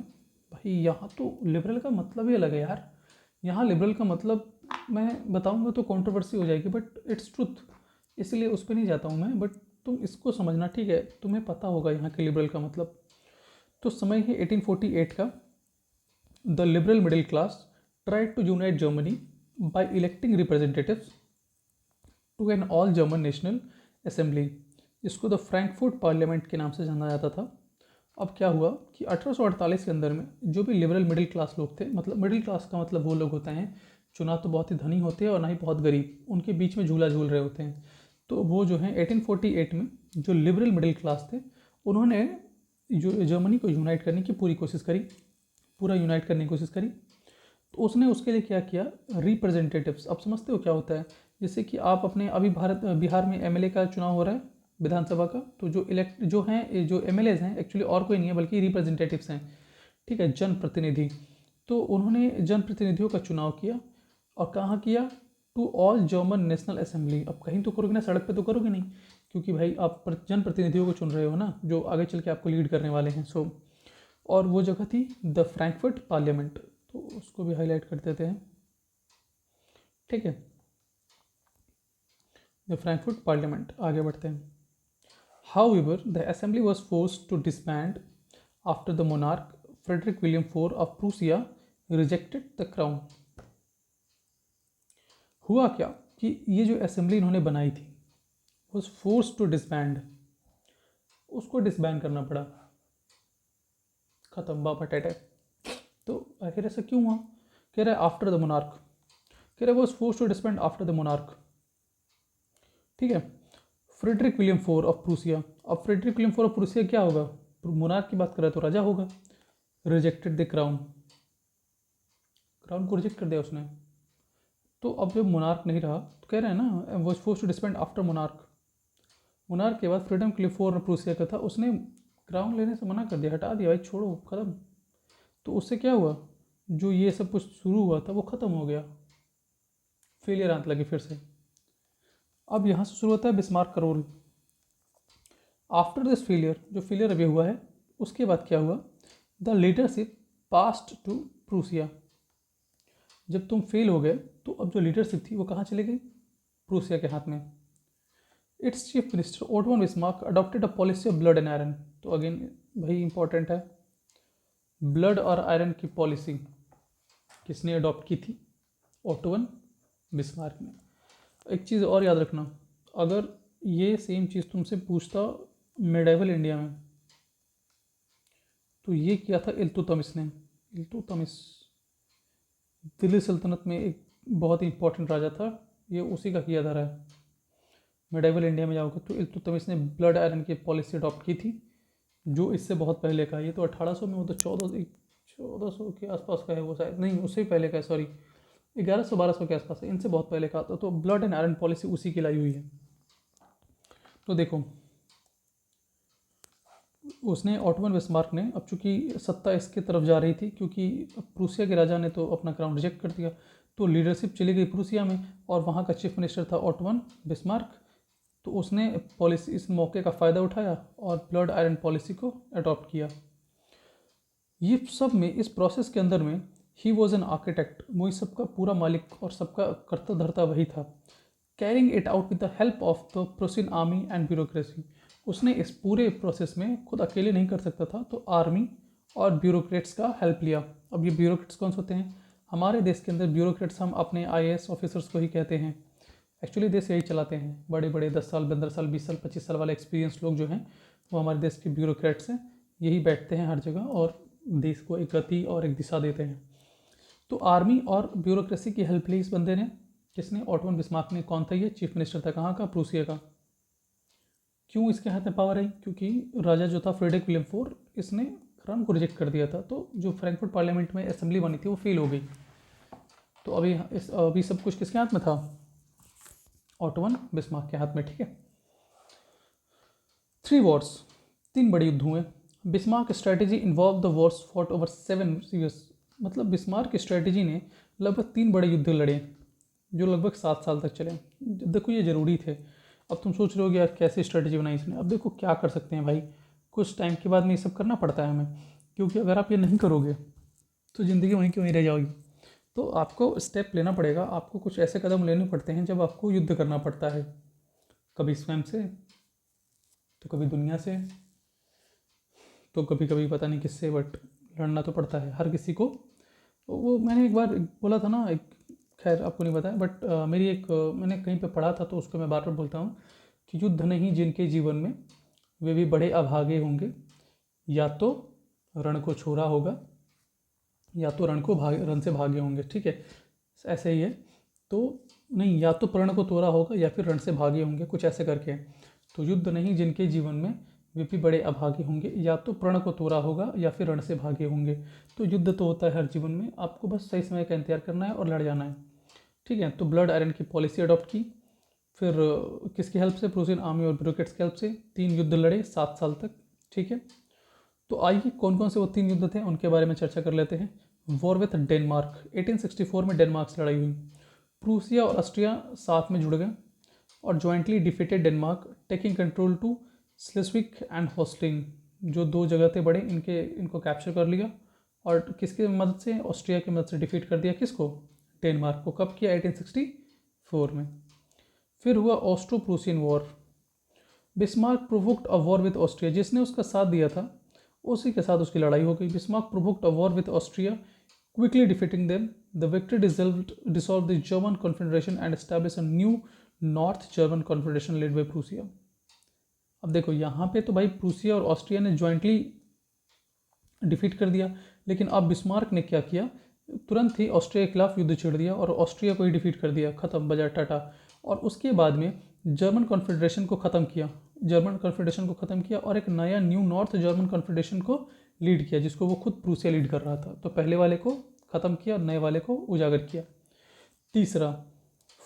भाई यहाँ तो लिबरल का मतलब ही अलग है यार। यहाँ लिबरल का मतलब मैं बताऊँगा तो कंट्रोवर्सी हो जाएगी, बट इट्स ट्रुथ, इसलिए उस पर नहीं जाता हूँ मैं। बट तुम इसको समझना, ठीक है, तुम्हें पता होगा यहाँ के लिबरल का मतलब। तो समय है 1848 का। The liberal middle class tried to unite Germany by electing representatives to an all German national assembly. इसको द फ्रैंकफर्ट पार्लियामेंट के नाम से जाना जाता था। अब क्या हुआ कि 1848 के अंदर में जो भी लिबरल मिडिल क्लास लोग थे, मतलब मिडिल क्लास का मतलब वो लोग होते हैं जो ना तो बहुत ही धनी होते हैं और ना ही बहुत गरीब, उनके बीच में झूला झूल रहे होते हैं। तो वो जो है 1848 में जो लिबरल मिडिल क्लास थे, उन्होंने जो जर्मनी को यूनाइट करने की पूरी कोशिश करी, पूरा यूनाइट करने की कोशिश करी। तो उसने उसके लिए क्या किया, रिप्रेजेंटेटिव्स। अब समझते हो क्या होता है, जैसे कि आप अपने अभी बिहार में एमएलए का चुनाव हो रहा है, विधानसभा का, तो जो हैं, जो एमएलएज हैं, एक्चुअली और कोई नहीं है बल्कि रिप्रेजेंटेटिव्स हैं, ठीक है, जनप्रतिनिधि। तो उन्होंने जनप्रतिनिधियों का चुनाव किया, और कहाँ किया, to all German national assembly. अब कहीं तो करोगे ना, सड़क पे तो करोगे नहीं, क्योंकि भाई आप जनप्रतिनिधियों को चुन रहे हो ना, जो आगे चल के आपको लीड करने वाले हैं। सो और वो जगह थी द फ्रैंकफर्ट पार्लियामेंट, तो उसको भी हाईलाइट कर देते हैं, ठीक है, द फ्रैंकफर्ट पार्लियामेंट। आगे बढ़ते हैं। However, the assembly was forced to disband after the monarch Frederick William IV of Prussia rejected the crown. हुआ क्या कि ये जो असेंबली इन्होंने बनाई थी was forced to disband, उसको डिसबैंड करना पड़ा, खत्म, बापा टेटे। तो आखिर ऐसा क्यों हुआ, कह रहा है आफ्टर द मोनार्क, कह रहा है was forced to disband after the monarch, ठीक है। Frederick William four of Prussia. अब Frederick William four of Prussia क्या होगा, मोनार्क की बात कर रहा है तो राजा होगा। रिजेक्टेड द क्राउन, क्राउन को रिजेक्ट कर दिया उसने। तो अब जब मोनार्क नहीं रहा तो कह रहे हैं ना, was force to disband after monarch. Monarch के बाद फ्रीडम के लिए फोर प्रूसिया का था, उसने क्राउन लेने से मना कर दिया, हटा दिया, भाई छोड़ो, ख़त्म। तो उससे क्या हुआ, जो ये सब कुछ शुरू हुआ था वो ख़त्म हो गया, फेलियर आने लगी फिर से। अब यहाँ से शुरू होता है बिस्मार्क का रोल। आफ्टर दिस फेलियर, जो फेलियर अभी हुआ है, उसके बाद क्या हुआ, the leadership passed to Prussia. जब तुम फेल हो गए तो अब जो लीडरशिप थी वो कहाँ चली गई, प्रूसिया के हाथ में। It's chief minister auto von Bismarck adopted a policy of blood and iron. तो अगेन भाई इंपॉर्टेंट है, ब्लड और आयरन की पॉलिसी किसने अडॉप्ट की थी, ओटो वन बिस्मार्क ने। एक चीज़ और याद रखना, अगर ये सेम चीज़ तुमसे पूछता मिडाइवल इंडिया में, तो ये किया था इल्तुतमिश ने। इल्तुतमिश दिल्ली सल्तनत में एक बहुत ही इंपॉर्टेंट राजा था, ये उसी का किया धरा है। मिडाइवल इंडिया में जाओगे तो इल्तुतमिश ने ब्लड आयरन की पॉलिसी अडॉप्ट की थी, जो इससे बहुत पहले का, ये तो 1800 में, वो तो 1400 के आसपास का है वो शायद, नहीं उससे भी पहले का है, सॉरी, 1100-1200 के आसपास है, इनसे बहुत पहले का था। तो ब्लड एंड आयरन पॉलिसी उसी की लाई हुई है। तो देखो उसने ऑटोमन बिस्मार्क ने, अब चूंकि सत्ता इसके तरफ जा रही थी क्योंकि प्रूसिया के राजा ने तो अपना क्राउन रिजेक्ट कर दिया, तो लीडरशिप चली गई प्रूसिया में और वहाँ का चीफ मिनिस्टर था ऑटोमन बिस्मार्क। तो उसने पॉलिसी इस मौके का फ़ायदा उठाया और ब्लड आयरन पॉलिसी को अडॉप्ट किया। ये सब में इस प्रोसेस के अंदर में ही वॉज एन आर्किटेक्ट, वो इस सबका पूरा मालिक और सबका कर्ता धर्ता वही था। Carrying it out with the help of the Prussian army and bureaucracy. उसने इस पूरे प्रोसेस में खुद अकेले नहीं कर सकता था, तो आर्मी और ब्यूरोक्रेट्स का हेल्प लिया। अब ये ब्यूरोक्रेट्स कौन से होते हैं? हमारे देश के अंदर ब्यूरोक्रेट्स हम अपने IAS ऑफिसर्स को ही कहते हैं। एक्चुअली देश यही चलाते हैं, बड़े बड़े 10 साल 15 साल 20 साल 25 साल वाले एक्सपीरियंस लोग जो हैं वो हमारे देश के ब्यूरोक्रेट्स हैं। यही बैठते हैं हर जगह और देश को एक गति और एक दिशा देते हैं। तो आर्मी और ब्यूरोक्रेसी की हेल्प ली इस बंदे ने। किसने? ऑटोमन बिस्मार्क ने। कौन था ये? चीफ मिनिस्टर था। कहाँ का? प्रूसिया का। क्यों इसके हाथ में पावर आई? क्योंकि राजा जो था फ्रेडरिक विलियम IV, इसने क्राउन को रिजेक्ट कर दिया था, तो जो फ्रैंकफर्ट पार्लियामेंट में असेंबली बनी थी वो फेल हो गई। तो अभी सब कुछ किसके हाथ में था? ऑटोमन बिस्मार्क के हाथ में। ठीक है। 3 वॉर्स, 3 बड़े युद्ध हुए। Bismarck strategy involve the Wars fought over 7 years। मतलब बिस्मार्क की स्ट्रेटेजी ने लगभग 3 बड़े युद्ध लड़े जो लगभग 7 साल तक चले। देखो ये ज़रूरी थे। अब तुम सोच रहे हो यार कैसी स्ट्रेटेजी बनाई इसने। अब देखो क्या कर सकते हैं भाई, कुछ टाइम के बाद में ये सब करना पड़ता है हमें, क्योंकि अगर आप ये नहीं करोगे तो ज़िंदगी वहीं की वहीं रह जाओगी। तो आपको स्टेप लेना पड़ेगा, आपको कुछ ऐसे कदम लेने पड़ते हैं जब आपको युद्ध करना पड़ता है, कभी स्वयं से, तो कभी दुनिया से, तो कभी कभी पता नहीं किससे, बट लड़ना तो पड़ता है हर किसी को। वो मैंने एक बार बोला था ना, खैर आपको नहीं बताया, बट मैंने कहीं पे पढ़ा था तो उसको मैं बार बार बोलता हूँ कि युद्ध नहीं जिनके जीवन में वे भी बड़े अभागे होंगे, या तो रण को छोड़ा होगा या तो रण से भागे होंगे। ठीक है, ऐसे ही है। तो नहीं, या तो प्रण को तोड़ा होगा या फिर रण से भागे होंगे, कुछ ऐसे करके। तो युद्ध नहीं जिनके जीवन में वे भी बड़े अभागे होंगे, या तो प्रण को तोड़ा होगा या फिर रण से भागे होंगे। तो युद्ध तो होता है हर जीवन में, आपको बस सही समय का इंतजार करना है और लड़ जाना है। ठीक है। तो ब्लड आयरन की पॉलिसी अडॉप्ट की, फिर किसकी हेल्प से? प्रूसियन आर्मी और ब्यूरोक्रेट्स की हेल्प से 3 युद्ध लड़े 7 साल तक। ठीक है। तो आइए कौन कौन से वो 3 युद्ध थे उनके बारे में चर्चा कर लेते हैं। वॉर विथ डेनमार्क, 1864 में डेनमार्क से लड़ाई हुई। प्रूसिया और ऑस्ट्रिया साथ में जुड़ गए और jointly defeated Denmark, taking control to Schleswig and Holstein. जो 2 जगह थे बड़े, इनको कैप्चर कर लिया और किसकी मदद से? ऑस्ट्रिया की मदद से डिफीट कर दिया। किसको? डेनमार्क को। कब किया? 1864 में। फिर हुआ Austro Prussian war. Bismarck provoked a war with Austria, जिसने उसका साथ दिया था उसी के साथ उसकी लड़ाई हो गई। Bismarck provoked a war with Austria, quickly defeating them. The victory dissolve the German confederation and establish a new north German confederation led by Prussia. अब देखो यहाँ पे तो भाई प्रूसिया और ऑस्ट्रिया ने ज्वाइंटली डिफीट कर दिया, लेकिन अब बिस्मार्क ने क्या किया? तुरंत ही ऑस्ट्रिया के खिलाफ युद्ध छेड़ दिया और ऑस्ट्रिया को ही डिफीट कर दिया। खत्म, बजा टाटा। और उसके बाद में जर्मन कॉन्फेडरेशन को ख़त्म किया और एक नया न्यू नॉर्थ जर्मन कॉन्फेडरेशन को लीड किया, जिसको वो खुद प्रूसिया लीड कर रहा था। तो पहले वाले को ख़त्म किया, नए वाले को उजागर किया। तीसरा,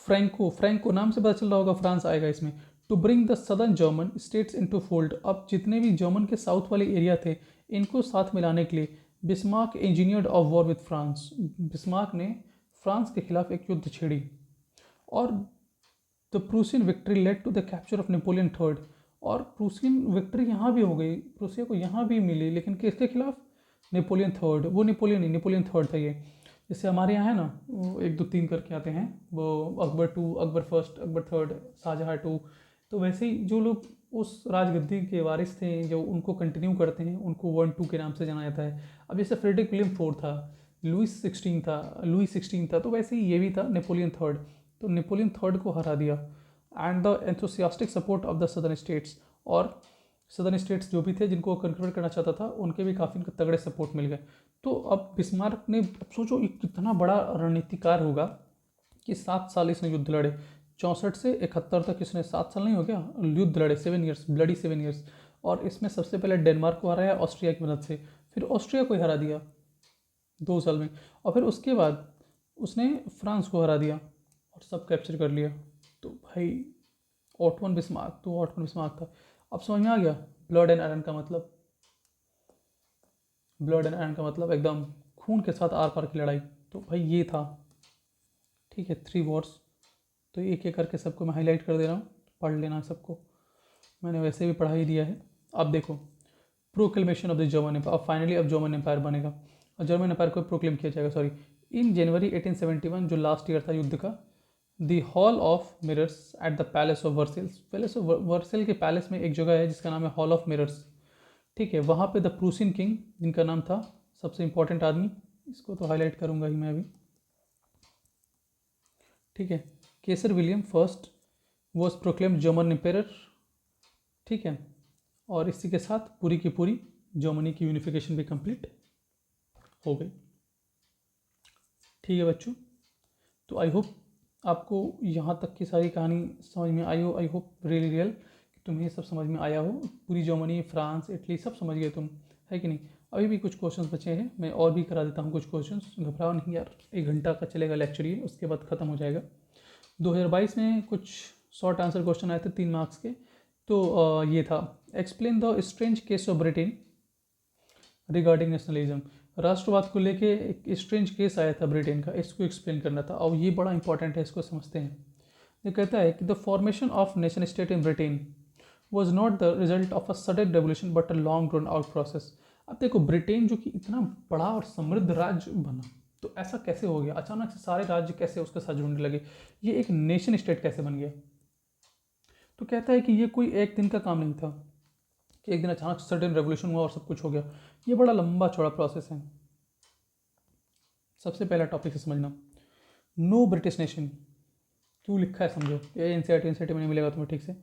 फ्रैंको नाम से पता चल रहा होगा, फ्रांस आएगा इसमें। To bring the southern German states into fold. अब जितने भी जर्मन के साउथ वाले एरिया थे इनको साथ मिलाने के लिए Bismarck engineered of war with France. Bismarck ने फ्रांस के खिलाफ एक युद्ध छेड़ी और the Prussian victory led to the capture of Napoleon III। और प्रूसियन विक्ट्री यहाँ भी हो गई, प्रूसिया को यहाँ भी मिली, लेकिन किसके खिलाफ? Napoleon III। वो नेपोलियन नहीं, नेपोलियन III था ये। जैसे हमारे यहाँ है ना, वो 1 2 3 करके आते हैं, वो Akbar II, Akbar I, Akbar III, Shahjahan II। तो वैसे ही जो लोग उस राजगद्दी के वारिस थे जो उनको कंटिन्यू करते हैं, उनको 1 2 के नाम से जाना जाता है। अब जैसे फ्रेडरिक विलियम IV था, लुई 16 था, तो वैसे ही ये भी था नेपोलियन III। तो नेपोलियन III को हरा दिया and the enthusiastic support of the southern states. और सदर्न स्टेट्स जो भी थे जिनको कन्वर्ट करना चाहता था उनके भी काफ़ी तगड़े सपोर्ट मिल गए। तो अब बिस्मार्क ने, अब सोचो ये कितना बड़ा रणनीतिकार होगा कि 7 साल इसने युद्ध लड़े। 64 से 71 तक इसने 7 साल नहीं हो गया युद्ध लड़े, 7 ईयर्स, ब्लडी 7 ईयर्स। और इसमें सबसे पहले डेनमार्क को हराया ऑस्ट्रिया की मदद से, फिर ऑस्ट्रिया को ही हरा दिया 2 साल में। और फिर उसके बाद उसने फ्रांस को हरा दिया और सब कैप्चर कर लिया। तो भाई ऑटमन बिस्मार्क, तो ऑटमन बिस्मार्क था। अब समझ में आ गया ब्लड एंड आयरन का मतलब। ब्लड एंड आयरन का मतलब एकदम खून के साथ आर पार की लड़ाई। तो भाई ये था, ठीक है, 3 वॉर्स। तो एक एक करके सबको मैं हाईलाइट कर दे रहा हूँ, पढ़ लेना सबको, मैंने वैसे भी पढ़ा ही दिया है। अब देखो, proclamation of the German empire. अब फाइनली अब जर्मन एम्पायर बनेगा और जर्मन एम्पायर को प्रोक्लेम किया जाएगा, सॉरी, इन जनवरी 1871, जो लास्ट ईयर था युद्ध का, the hall of mirrors at the palace of Versailles. Palace of Vercel के पैलेस में एक जगह है जिसका नाम है हॉल ऑफ मिरर्स, ठीक है। वहाँ पे द प्रूसियन किंग, जिनका नाम था, सबसे इंपॉर्टेंट आदमी, इसको तो हाईलाइट करूँगा ही मैं अभी, ठीक है, Kaiser William first was proclaim German empire, ठीक है। और इसी के साथ पूरी की पूरी जर्मनी की यूनिफिकेशन भी कंप्लीट हो गई, ठीक है बच्चों। तो आई होप आपको यहाँ तक की सारी कहानी समझ में आई हो। आई होप रियली रियल कि तुम्हें ये सब समझ में आया हो। पूरी जर्मनी, फ्रांस, इटली सब समझ गए तुम, है कि नहीं। अभी भी कुछ क्वेश्चंस बचे हैं, मैं और भी करा देता हूँ कुछ क्वेश्चंस, घबराओ नहीं यार। 1 घंटा का चलेगा लेक्चर ये, उसके बाद ख़त्म हो जाएगा। 2022 में कुछ शॉर्ट आंसर क्वेश्चन आए थे 3 मार्क्स के। तो ये था, explain the strange case of Britain regarding nationalism. राष्ट्रवाद को लेके एक स्ट्रेंज केस आया था ब्रिटेन का, इसको एक्सप्लेन करना था। और ये बड़ा इंपॉर्टेंट है, इसको समझते हैं। ये कहता है कि the formation of nation state in Britain was not the result of a sudden revolution but a long drone out process. अब देखो, ब्रिटेन जो कि इतना बड़ा और समृद्ध राज्य बना, तो ऐसा कैसे हो गया अचानक से, सारे राज्य कैसे उसके साथ जुड़ने लगे, ये एक नेशन स्टेट कैसे बन गया। तो कहता है कि ये कोई एक दिन का काम नहीं था कि एक दिन अचानक सडन रेवोल्यूशन हुआ और सब कुछ हो गया। ये बड़ा लंबा चौड़ा प्रोसेस है। सबसे पहला टॉपिक से समझना, नो ब्रिटिश नेशन, क्यों लिखा है समझो, ये एनसीईआरटी में नहीं मिलेगा तुम्हें ठीक से,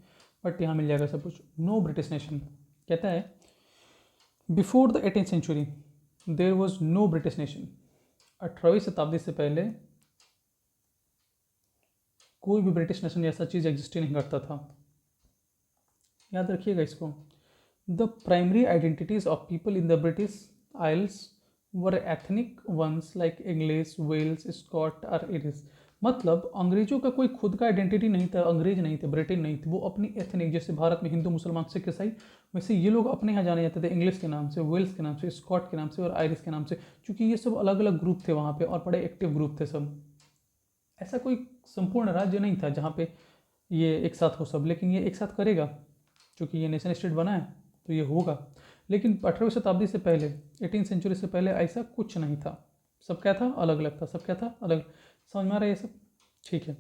बट यहाँ मिल जाएगा सब कुछ। नो ब्रिटिश नेशन कहता है before the 18th century there was no British nation. 18वीं शताब्दी से पहले कोई भी ब्रिटिश नेशन ऐसा चीज़ एग्जिस्ट ही नहीं करता था। याद रखिएगा इसको। The primary identities of people in the British Isles were ethnic ones like English, Welsh, Scot और इरिश। मतलब अंग्रेजों का कोई खुद का आइडेंटिटी नहीं था, अंग्रेज नहीं थे, ब्रिटेन नहीं थी, वो अपनी एथनिक, जैसे भारत में हिंदू, मुसलमान, सिख, ईसाई, वैसे ये लोग अपने यहाँ जाने जाते थे इंग्लिश के नाम से, वेल्स के नाम से, स्कॉट के नाम से और आयरिश के नाम से, क्योंकि ये सब अलग अलग ग्रुप थे वहाँ पे और बड़े एक्टिव ग्रुप थे सब। ऐसा कोई संपूर्ण राज्य नहीं था जहाँ पे ये एक साथ हो सब, लेकिन ये एक साथ करेगा क्योंकि ये नेशन स्टेट बना है तो ये होगा। लेकिन 18वीं शताब्दी से पहले, 18th सेंचुरी से पहले ऐसा कुछ नहीं था। सब क्या था, अलग अलग था। सब क्या था, अलग। समझ में आ रहा है ये सब, ठीक है।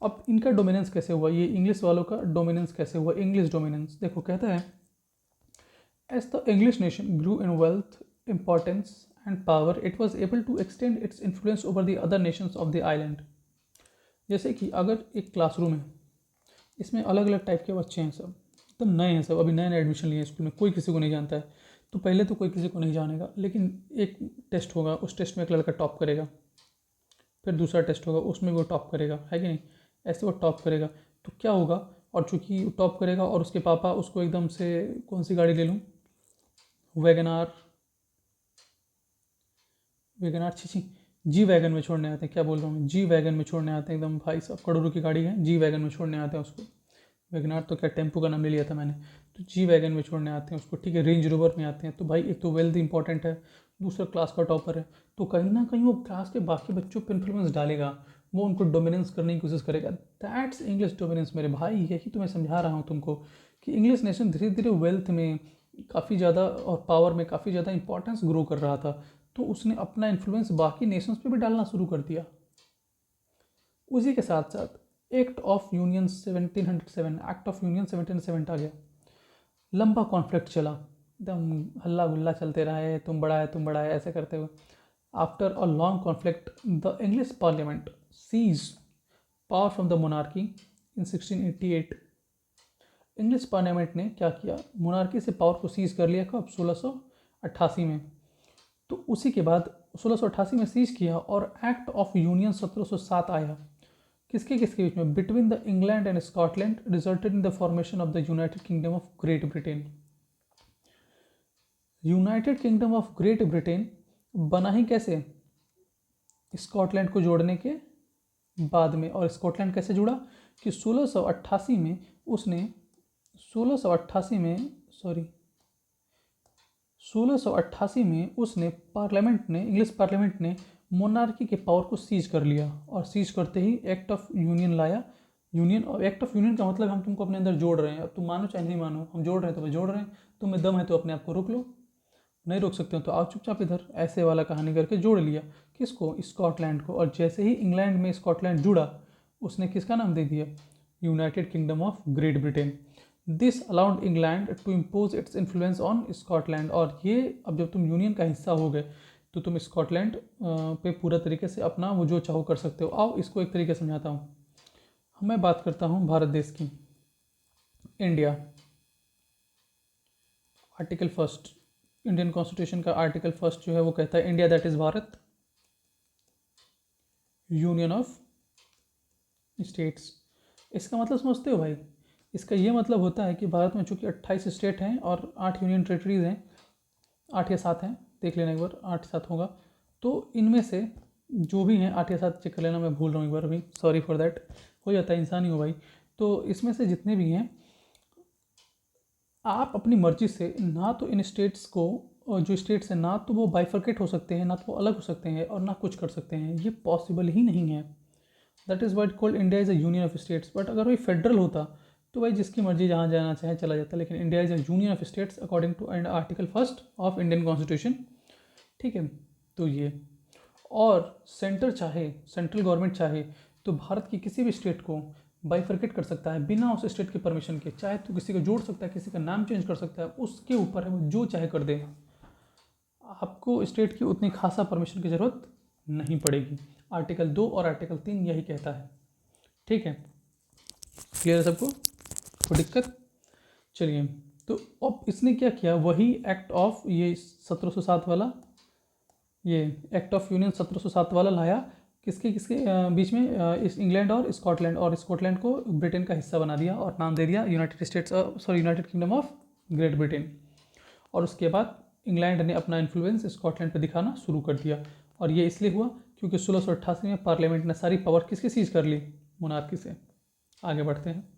अब इनका डोमिनेंस कैसे हुआ, ये इंग्लिश वालों का डोमिनेंस कैसे हुआ, इंग्लिश डोमिनेंस देखो। कहता है as the English nation grew in wealth, importance and power, it was able to extend its influence over the other nations of the island. जैसे कि अगर एक क्लासरूम है, इसमें अलग अलग टाइप के बच्चे हैं, सब एकदम नए हैं, सब अभी नए नए एडमिशन लिए हैं स्कूल में, कोई किसी को नहीं जानता है। तो पहले तो कोई किसी को नहीं जानेगा, लेकिन एक टेस्ट होगा, उस टेस्ट में एक लड़का टॉप करेगा, फिर दूसरा टेस्ट होगा, उसमें वो टॉप करेगा, है कि नहीं। ऐसे वो टॉप करेगा तो क्या होगा, और चूंकि टॉप करेगा और उसके पापा उसको एकदम से, कौन सी गाड़ी ले लूँ, वैगनार, वैगनार छी, जी वैगन में छोड़ने आते हैं, क्या बोल रहा हूँ मैं, जी वैगन में छोड़ने आते हैं एकदम, भाई साहब करोड़ों की गाड़ी है, जी वैगन में छोड़ने आते हैं उसको। वैगनार तो क्या, टेम्पो का नाम ले लिया था मैंने। तो जी वैगन में छोड़ने आते हैं उसको, ठीक है। रेंज रोवर में आते हैं। तो भाई एक तो वेल्थ इंपॉर्टेंट है, दूसरा क्लास का टॉपर है, तो कहीं ना कहीं वो क्लास के बाकी बच्चों पर इन्फ्लुएंस डालेगा, वो उनको डोमिनेंस करने की कोशिश करेगा। दैट्स इंग्लिश डोमिनेंस मेरे भाई, यही तो मैं समझा रहा हूँ तुमको कि इंग्लिश नेशन धीरे धीरे वेल्थ में काफ़ी ज़्यादा और पावर में काफ़ी ज़्यादा इंपॉर्टेंस ग्रो कर रहा था, तो उसने अपना इन्फ्लुएंस बाकी नेशंस पे भी डालना शुरू कर दिया। उसी के साथ साथ act of union 1707, act of union 1707 आ गया। लंबा कॉन्फ्लिक्ट चला, एकदम हल्ला गुल्ला चलते रहे, तुम बड़ा है तुम बड़ा है ऐसे करते हुए। After a long conflict the English parliament seize power from the monarchy in 1688। English parliament ने क्या किया, मोनार्की से पावर को सीज कर लिया। कब, 1688 में। तो उसी के बाद 1688 में सीज किया और एक्ट ऑफ यूनियन 1707 आया। किसके किसके बीच में, between the England and Scotland, resulted in the formation of the United Kingdom of Great Britain. United Kingdom of Great Britain बना ही कैसे, स्कॉटलैंड को जोड़ने के बाद में। और स्कॉटलैंड कैसे जुड़ा कि 1688 में उसने 1688 में सॉरी 1688 में उसने पार्लियामेंट ने इंग्लिश पार्लियामेंट ने मोनार्की के पावर को सीज कर लिया, और सीज करते ही एक्ट ऑफ यूनियन लाया। यूनियन और एक्ट ऑफ यूनियन का मतलब हम तुमको अपने अंदर जोड़ रहे हैं। अब तुम मानो चाहे नहीं मानो, हम जोड़ रहे हैं तो जोड़ रहे हैं। तुम्हें दम है तो अपने आप को रोक लो, नहीं रोक सकते हो तो आओ चुपचाप इधर, ऐसे वाला कहानी करके जोड़ लिया। किसको? स्कॉटलैंड को। और जैसे ही इंग्लैंड में स्कॉटलैंड जुड़ा, उसने किसका नाम दे दिया? United Kingdom of Great Britain. This allowed England to impose its influence on Scotland. और ये अब जब तुम यूनियन का हिस्सा हो गए तो तुम स्कॉटलैंड पे पूरा तरीके से अपना वो जो चाहो कर सकते हो। आओ इसको एक तरीके से समझाता हूँ। मैं बात करता हूँ भारत देश की। India, article first, Indian constitution का आर्टिकल फर्स्ट जो है वो कहता है India that is Bharat, union of states. इसका मतलब समझते हो भाई? इसका ये मतलब होता है कि भारत में चूंकि 28 स्टेट हैं और 8 यूनियन टेरिटरीज हैं, 8 या 7 हैं, देख लेना एक बार, 8-7 होगा। तो इनमें से जो भी हैं 8 या 7, चेक कर लेना, मैं भूल रहा हूँ एक बार अभी, सॉरी फॉर दैट, हो जाता है, इंसान ही हो भाई। तो इसमें से जितने भी हैं, आप अपनी मर्जी से ना तो इन स्टेट्स को, और जो स्टेट्स हैं ना तो वो बाइफर्केट हो सकते हैं, ना तो वो अलग हो सकते हैं, और ना कुछ कर सकते हैं। ये पॉसिबल ही नहीं है। That is white called India is a union of states. But अगर वही फेडरल होता तो भाई जिसकी मर्जी जहाँ जाना चाहे चला जाता, लेकिन India is a union of states according to and article first of Indian constitution. ठीक है, तो ये, और सेंट्रल गवर्नमेंट चाहे तो भारत की किसी भी स्टेट को बाइफर्केट कर सकता है बिना उस स्टेट के परमिशन के। चाहे तो किसी को जोड़ सकता है, किसी का नाम चेंज कर सकता है, उसके ऊपर है, वो जो चाहे कर दे। आपको स्टेट की उतनी खासा परमिशन की ज़रूरत नहीं पड़ेगी। आर्टिकल 2 और आर्टिकल 3 यही कहता है। ठीक है, क्लियर है सबको? कोई दिक्कत? चलिए, तो अब इसने क्या किया, वही एक्ट ऑफ ये 1707 वाला, ये एक्ट ऑफ यूनियन 1707 वाला लाया। किसके किसके बीच में? इस इंग्लैंड और स्कॉटलैंड को ब्रिटेन का हिस्सा बना दिया और नाम दे दिया United Kingdom of Great Britain. और उसके बाद इंग्लैंड ने अपना इन्फ्लुएंस स्कॉटलैंड पर दिखाना शुरू कर दिया। और ये इसलिए हुआ क्योंकि 1688 में पार्लियामेंट ने सारी पावर किसकी सीज कर ली? मोनार्की से। आगे बढ़ते हैं।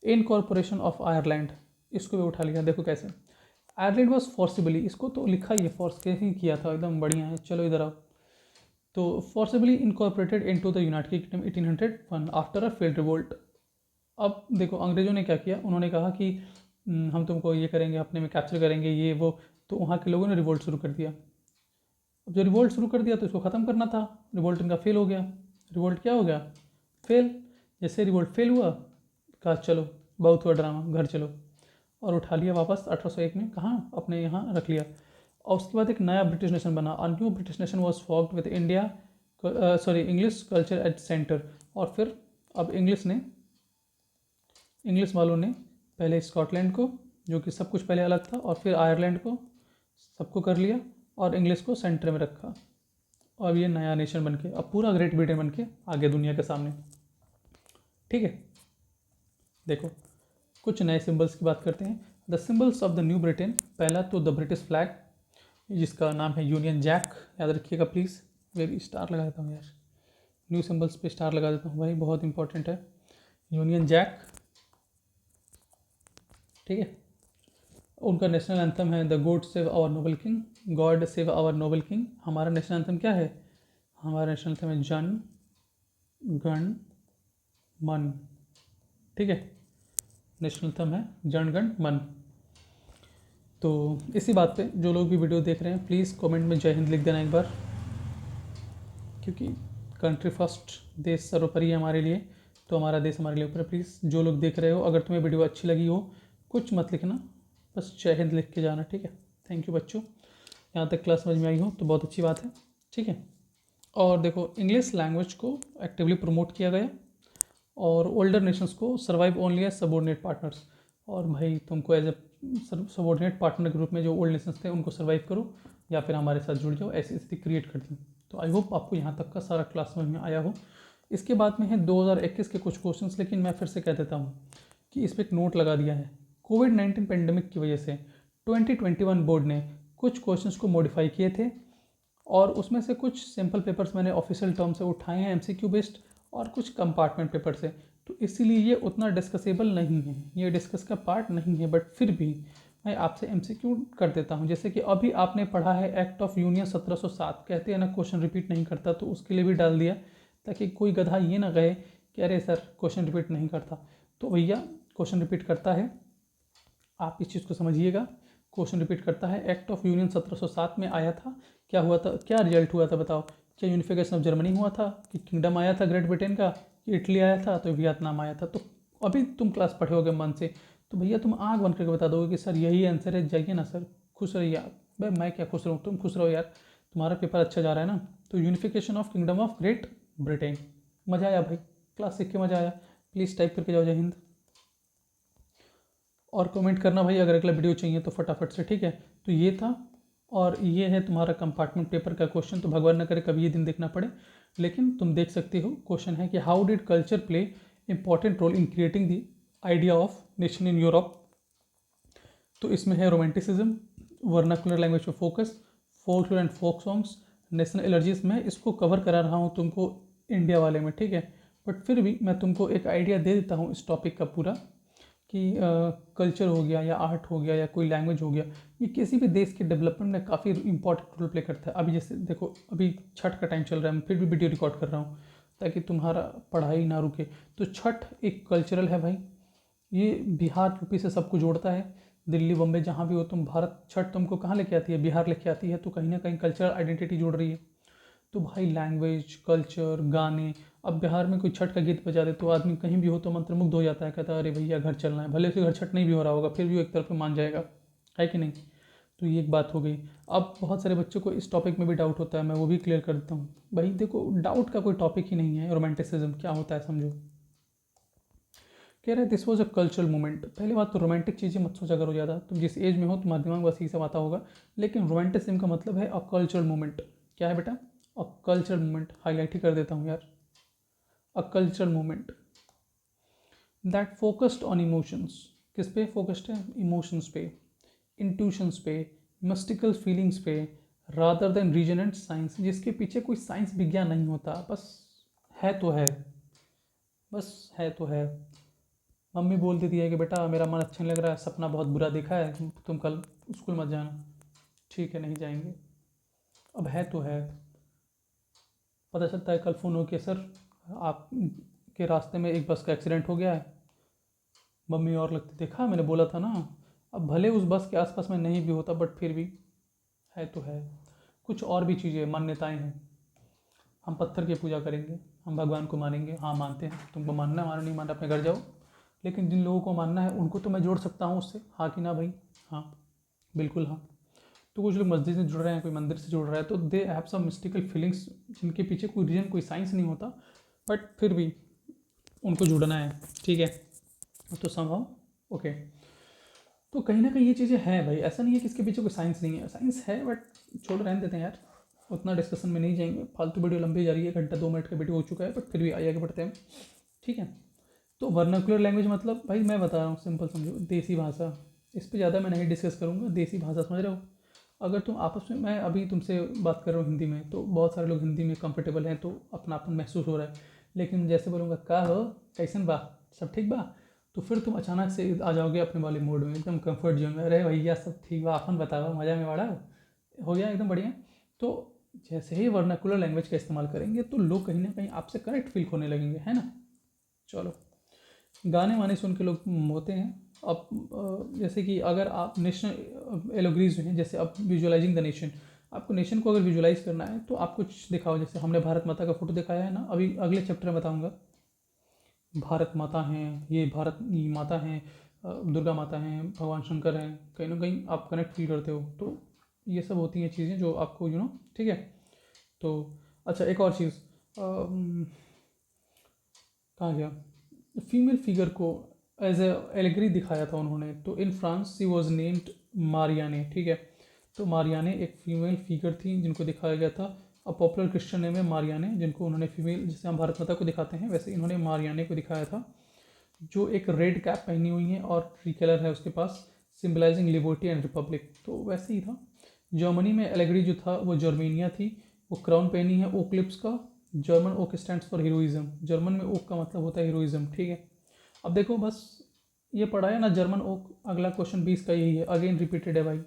इनकॉर्पोरेशन ऑफ आयरलैंड, इसको भी उठा लिया। देखो कैसे, आयरलैंड वॉज फोर्सिबली, इसको तो लिखा ही है, फोर्स के ही किया था, एकदम बढ़िया है। चलो इधर आओ। तो forcibly incorporated into the United kingdom 1801 after a failed revolt. अब देखो अंग्रेजों ने क्या किया, उन्होंने कहा कि हम तुमको ये करेंगे, अपने में कैप्चर करेंगे, ये वो। तो वहाँ के लोगों ने रिवोल्ट शुरू कर दिया। अब जो रिवोल्ट शुरू कर दिया तो इसको ख़त्म करना था। रिवोल्ट इनका फेल हो गया। रिवोल्ट क्या हो गया? फेल। जैसे रिवोल्ट फेल हुआ, कहा चलो बहुत हुआ ड्रामा, घर चलो, और उठा लिया वापस 1801 में। कहाँ? अपने यहाँ रख लिया। और उसके बाद एक नया ब्रिटिश नेशन बना। A new British nation was formed with English culture at centre. और फिर अब इंग्लिश वालों ने पहले स्कॉटलैंड को, जो कि सब कुछ पहले अलग था, और फिर आयरलैंड को, सबको कर लिया, और इंग्लिश को सेंटर में रखा। और ये नया नेशन बन के अब पूरा ग्रेट ब्रिटेन बन के आगे दुनिया के सामने। ठीक है, देखो कुछ नए सिंबल्स की बात करते हैं। The symbols of the new Britain. पहला तो द ब्रिटिश फ्लैग, जिसका नाम है यूनियन जैक, याद रखिएगा प्लीज़। वे स्टार लगा देता हूँ यार, न्यू सिंबल्स पे स्टार लगा देता हूँ भाई, बहुत इंपॉर्टेंट है। यूनियन जैक, ठीक है। उनका नेशनल एंथम है the God save our noble king, God save our noble king. हमारा नेशनल एंथम क्या है? हमारा नेशनल एंथम है जन गण मन। ठीक है, नेशनल एंथम है जन गण मन। तो इसी बात पे जो लोग भी वीडियो देख रहे हैं प्लीज़ कमेंट में जय हिंद लिख देना एक बार, क्योंकि कंट्री फर्स्ट, देश सर्वोपरि है हमारे लिए, तो हमारा देश हमारे लिए ऊपर। प्लीज़ जो लोग देख रहे हो, अगर तुम्हें वीडियो अच्छी लगी हो, कुछ मत लिखना, बस जय हिंद लिख के जाना। ठीक है, थैंक यू बच्चों, यहाँ तक क्लास समझ में आई हो तो बहुत अच्छी बात है। ठीक है, और देखो इंग्लिश लैंग्वेज को एक्टिवली प्रमोट किया गया, और ओल्डर नेशंस को survive only as subordinate partners. और भाई तुमको एज ए सबॉर्डिनेट पार्टनर के रूप में जो ओल्ड नेशंस थे उनको सर्वाइव करो, या फिर हमारे साथ जुड़ जाओ, ऐसी स्थिति क्रिएट कर दी। तो आई होप आपको यहाँ तक का सारा क्लास समझ में आया हो। इसके बाद में है 2021 के कुछ क्वेश्चंस, लेकिन मैं फिर से कह देता हूँ कि इस पर एक नोट लगा दिया है। कोविड-19 पेंडेमिक की वजह से 2021 बोर्ड ने कुछ क्वेश्चंस को मॉडिफाई किए थे, और उसमें से कुछ सिंपल पेपर्स मैंने ऑफिशियल टर्म से उठाए हैं एमसीक्यू बेस्ड, और कुछ कंपार्टमेंट पेपर से, तो इसीलिए ये उतना डिस्कसेबल नहीं है, ये डिस्कस का पार्ट नहीं है। बट फिर भी मैं आपसे एमसीक्यू कर देता हूँ। जैसे कि अभी आपने पढ़ा है एक्ट ऑफ यूनियन 1707, कहते हैं ना क्वेश्चन रिपीट नहीं करता, तो उसके लिए भी डाल दिया ताकि कोई गधा ये ना कहे कि अरे सर क्वेश्चन रिपीट नहीं करता। तो भैया क्वेश्चन रिपीट करता है, आप इस चीज़ को समझिएगा, क्वेश्चन रिपीट करता है। एक्ट ऑफ यूनियन 1707 में आया था, क्या हुआ था, क्या रिजल्ट हुआ था बताओ? क्या यूनिफिकेशन ऑफ जर्मनी हुआ था, कि किंगडम आया था ग्रेट ब्रिटेन का, कि इटली आया था, तो वियतनाम आया था? तो अभी तुम क्लास पढ़े होगे मन से, तो भैया तुम आँख बंद करके बता दोगे कि सर यही आंसर है, जाइए ना सर, खुश रहिए आप। भाई मैं क्या खुश रहूँ, तुम खुश रहो यार, तुम्हारा पेपर अच्छा जा रहा है ना। तो unification of kingdom of Great Britain, मज़ा आया भाई, क्लास सीख के मज़ा आया। प्लीज़ टाइप करके जाओ जय हिंद, और कमेंट करना भाई अगर अगला वीडियो चाहिए तो फटाफट से, ठीक है। तो ये था, और ये है तुम्हारा कंपार्टमेंट पेपर का क्वेश्चन। तो भगवान न करे कभी ये दिन देखना पड़े, लेकिन तुम देख सकते हो। क्वेश्चन है कि how did culture play important role in creating the idea of nation in Europe. तो इसमें है रोमांटिसिज्म, वर्नाकुलर लैंग्वेज पे focus, folklore and folk songs, national allergies. मैं इसको कवर करा रहा हूँ तुमको इंडिया वाले में, ठीक है। बट फिर भी मैं तुमको एक आइडिया दे देता हूँ इस टॉपिक का पूरा, कि कल्चर हो गया या आर्ट हो गया या कोई लैंग्वेज हो गया, ये किसी भी देश के डेवलपमेंट में काफ़ी इंपॉर्टेंट रोल प्ले करता है। अभी जैसे देखो, अभी छठ का टाइम चल रहा है, मैं फिर भी वीडियो रिकॉर्ड कर रहा हूँ ताकि तुम्हारा पढ़ाई ना रुके। तो छठ एक कल्चरल है भाई, ये बिहार यूपी से सबको जोड़ता है। दिल्ली बम्बई जहाँ भी हो तुम, भारत छठ तुमको कहाँ लेके आती है, बिहार लेके आती है, तो कहीं ना कहीं कल्चरल आइडेंटिटी जोड़ रही है। तो भाई लैंग्वेज, कल्चर, गाने, अब बिहार में कोई छठ का गीत बजा दे तो आदमी कहीं भी हो तो मंत्रमुग्ध हो जाता है, कहता है अरे भैया घर चलना है, भले से घर छठ नहीं भी हो रहा होगा, फिर भी वो एक तरफ पे मान जाएगा, है कि नहीं। तो ये एक बात हो गई। अब बहुत सारे बच्चों को इस टॉपिक में भी डाउट होता है, मैं वो भी क्लियर कर देता हूँ। भाई देखो, डाउट का कोई टॉपिक ही नहीं है, रोमांटिसिज्म क्या होता है समझो। कह रहे this was a cultural movement. पहली बात तो रोमांटिक चीज़ें मत सोचा करो ज़्यादा, तुम जिस एज में हो तुम्हारे दिमाग बस यही सब आता होगा। लेकिन रोमांटिसिज्म का मतलब है अ कल्चरल मूवमेंट। क्या है बेटा? अ कल्चरल मूवमेंट, हाईलाइट ही कर देता हूँ यार। A cultural movement that focused on emotions. किस पे फोकस्ड है? इमोशंस पे, इंट्यूशंस पे, मिस्टिकल फीलिंग्स पे, rather than reason and science. जिसके पीछे कोई साइंस विज्ञान नहीं होता, बस है तो है, बस है तो है। मम्मी बोल देती है कि बेटा मेरा मन अच्छा नहीं लग रहा है, सपना बहुत बुरा देखा है, तुम कल स्कूल मत जाना। ठीक है नहीं जाएंगे, अब है तो है। पता चलता है कल फ़ोन हो के सर आप के रास्ते में एक बस का एक्सीडेंट हो गया है। मम्मी और लगती, देखा मैंने बोला था ना। अब भले उस बस के आसपास में नहीं भी होता, बट फिर भी है तो है। कुछ और भी चीज़ें, मान्यताएं हैं। हम पत्थर की पूजा करेंगे, हम भगवान को मानेंगे, हाँ मानते हैं, तुमको मानना मानो नहीं मानना अपने घर जाओ। लेकिन जिन लोगों को मानना है उनको तो मैं जोड़ सकता हूँ उससे, हाँ कि ना भाई? हाँ, बिल्कुल हाँ। तो कुछ लोग मस्जिद से जुड़ रहे हैं, कोई मंदिर से जुड़ रहा है, तो they have some mystical feelings, जिनके पीछे कोई रीजन, कोई साइंस नहीं होता, बट फिर भी उनको जुड़ना है, ठीक है। तो समझाओ, ओके। तो कहीं ना कहीं ये चीज़ें हैं भाई, ऐसा नहीं है कि इसके पीछे कोई साइंस नहीं है, साइंस है, बट छोड़ रहने देते हैं यार, उतना डिस्कशन में नहीं जाएंगे, फालतू वीडियो लंबी जा रही है, घंटा 2 मिनट का वीडियो हो चुका है, बट फिर भी आगे बढ़ते हैं, ठीक है। तो वर्नाकुलर लैंग्वेज मतलब भाई मैं बता रहा हूँ, सिंपल समझो, देसी भाषा। इस पर ज़्यादा मैं नहीं डिस्कस करूँगा, देसी भाषा समझ रहे हो। अगर तुम आपस में, मैं अभी तुमसे बात कर रहा हूँ हिंदी में, तो बहुत सारे लोग हिंदी में कंफर्टेबल हैं, तो अपनापन महसूस हो रहा है। लेकिन जैसे बोलूँगा का हो, कैसन बा, सब ठीक बा, तो फिर तुम अचानक से आ जाओगे अपने वाले मोड में, एकदम कंफर्ट जोन में, अरे भैया सब ठीक बा, अपन बताओ मज़ा में बड़ा हो गया एकदम बढ़िया। तो जैसे ही वर्नाकुलर लैंग्वेज का इस्तेमाल करेंगे तो लोग कहीं ना कहीं आपसे कनेक्ट फील होने लगेंगे, है ना। चलो, गाने वाने सुन के लोग होते हैं। अब जैसे कि अगर आप नेशनल एलोग्रीज हैं, जैसे अब विजुअलाइजिंग द नेशन, आपको नेशन को अगर विजुअलाइज करना है तो आप कुछ दिखाओ। जैसे हमने भारत माता का फोटो दिखाया है ना, अभी अगले चैप्टर में बताऊंगा। भारत माता हैं, ये भारत माता हैं, दुर्गा माता हैं, भगवान शंकर हैं, कहीं ना कहीं आप कनेक्ट फील करते हो। तो ये सब होती हैं चीज़ें जो आपको ठीक है। तो अच्छा, एक और चीज़, कहाँ गया, फीमेल फिगर को एज ए एलेगरी दिखाया था उन्होंने। तो in France she was named Marianne, ठीक है। तो मारियाने एक फीमेल फिगर थी जिनको दिखाया गया था। अब पॉपुलर क्रिश्चियन नेम है मारियाने, जिनको उन्होंने फीमेल, जैसे हम भारत माता को दिखाते हैं वैसे इन्होंने मारियाने को दिखाया था, जो एक रेड कैप पहनी हुई है और ट्री कलर है उसके पास, सिम्बलाइजिंग लिबर्टी एंड रिपब्लिक। तो वैसे ही था। जर्मनी में एलेग्री जो था वो जर्मेनिया थी, वो क्राउन पहनी है ओक लिप्स का। German oak stands for heroism, German में ओक का मतलब होता है हीरोइज्म, ठीक है। अब देखो बस ये पढ़ा है ना जर्मन ओक, अगला क्वेश्चन 20 का यही है, अगेन रिपीटेड है भाई।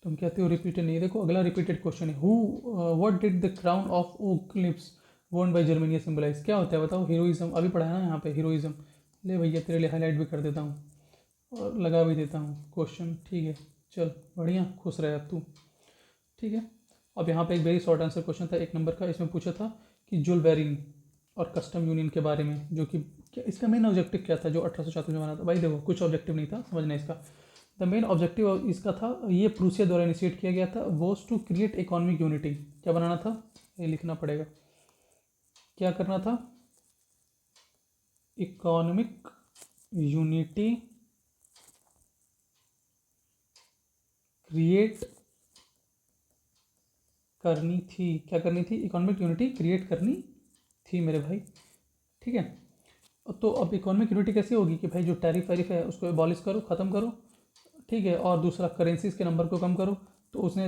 तुम कहते हो रिपीटेड नहीं, देखो अगला रिपीटेड क्वेश्चन है, who what did the crown of oak lips वोन बाय जर्मनी सिंबलाइज, क्या होता है बताओ, हीरोइज्म, अभी पढ़ा है ना यहाँ पे हीरोइज्म। ले भैया तेरे लिए हाईलाइट भी कर देता हूँ और लगा भी देता हूँ क्वेश्चन, ठीक है। चल बढ़िया, खुश रहे अब तू, ठीक है। अब यहाँ पे एक वेरी शॉर्ट आंसर क्वेश्चन था 1 नंबर का, इसमें पूछा था कि जुल वेरिन और कस्टम यूनियन के बारे में, जो कि क्या इसका मेन ऑब्जेक्टिव क्या था जो 1834 में बना था। भाई देखो कुछ ऑब्जेक्टिव नहीं था, समझना इसका। द मेन ऑब्जेक्टिव इसका था, ये प्रूसिया द्वारा इनिशिएट किया गया था, was to create economic unity. क्या बनाना था, ये लिखना पड़ेगा, क्या करना था, इकोनॉमिक यूनिटी क्रिएट करनी थी, क्या करनी थी, इकोनॉमिक यूनिटी क्रिएट करनी थी मेरे भाई, ठीक है। तो अब इकोनॉमिक यूनिटी कैसे होगी कि भाई जो टैरिफ वैरिफ है उसको एबॉलिश करो, ख़त्म करो, ठीक है। और दूसरा करेंसीज के नंबर को कम करो, तो उसने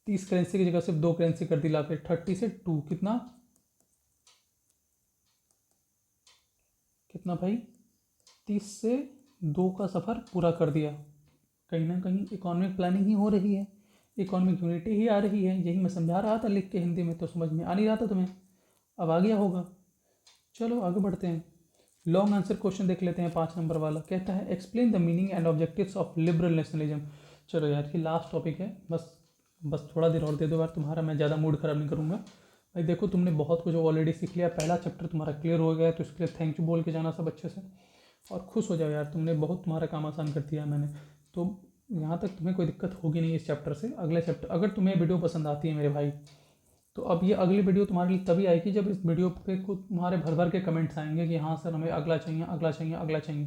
30 करेंसी की जगह सिर्फ 2 करेंसी कर दी ला के, 30 से 2 कितना, कितना भाई, 30 से 2 का सफ़र पूरा कर दिया। कहीं ना कहीं इकोनॉमिक प्लानिंग ही हो रही है, इकोनॉमिक यूनिटी ही आ रही है, यही मैं समझा रहा था लिख के हिंदी में, तो समझ में आ नहीं रहा था तुम्हें, अब आ गया होगा। चलो आगे बढ़ते हैं, लॉन्ग आंसर क्वेश्चन देख लेते हैं 5 नंबर वाला, कहता है explain the meaning and objectives of liberal nationalism. चलो यार ये लास्ट टॉपिक है, बस बस थोड़ा देर और दे दो यार तुम्हारा, मैं ज़्यादा मूड ख़राब नहीं करूँगा। भाई देखो तुमने बहुत कुछ ऑलरेडी सीख लिया, पहला चैप्टर तुम्हारा क्लियर हो गया है, तो इसके लिए थैंक यू बोल के जाना सब अच्छे से, और खुश हो जाओ यार, तुमने बहुत तुम्हारा काम आसान कर दिया मैंने। तो यहाँ तक तुम्हें कोई दिक्कत होगी नहीं इस चैप्टर से। अगले चैप्टर, अगर तुम्हें वीडियो पसंद आती है मेरे भाई, तो अब ये अगली वीडियो तुम्हारे लिए तभी आएगी जब इस वीडियो पे को तुम्हारे भर भर के कमेंट्स आएंगे कि हाँ सर हमें अगला चाहिए, अगला चाहिए, अगला चाहिए,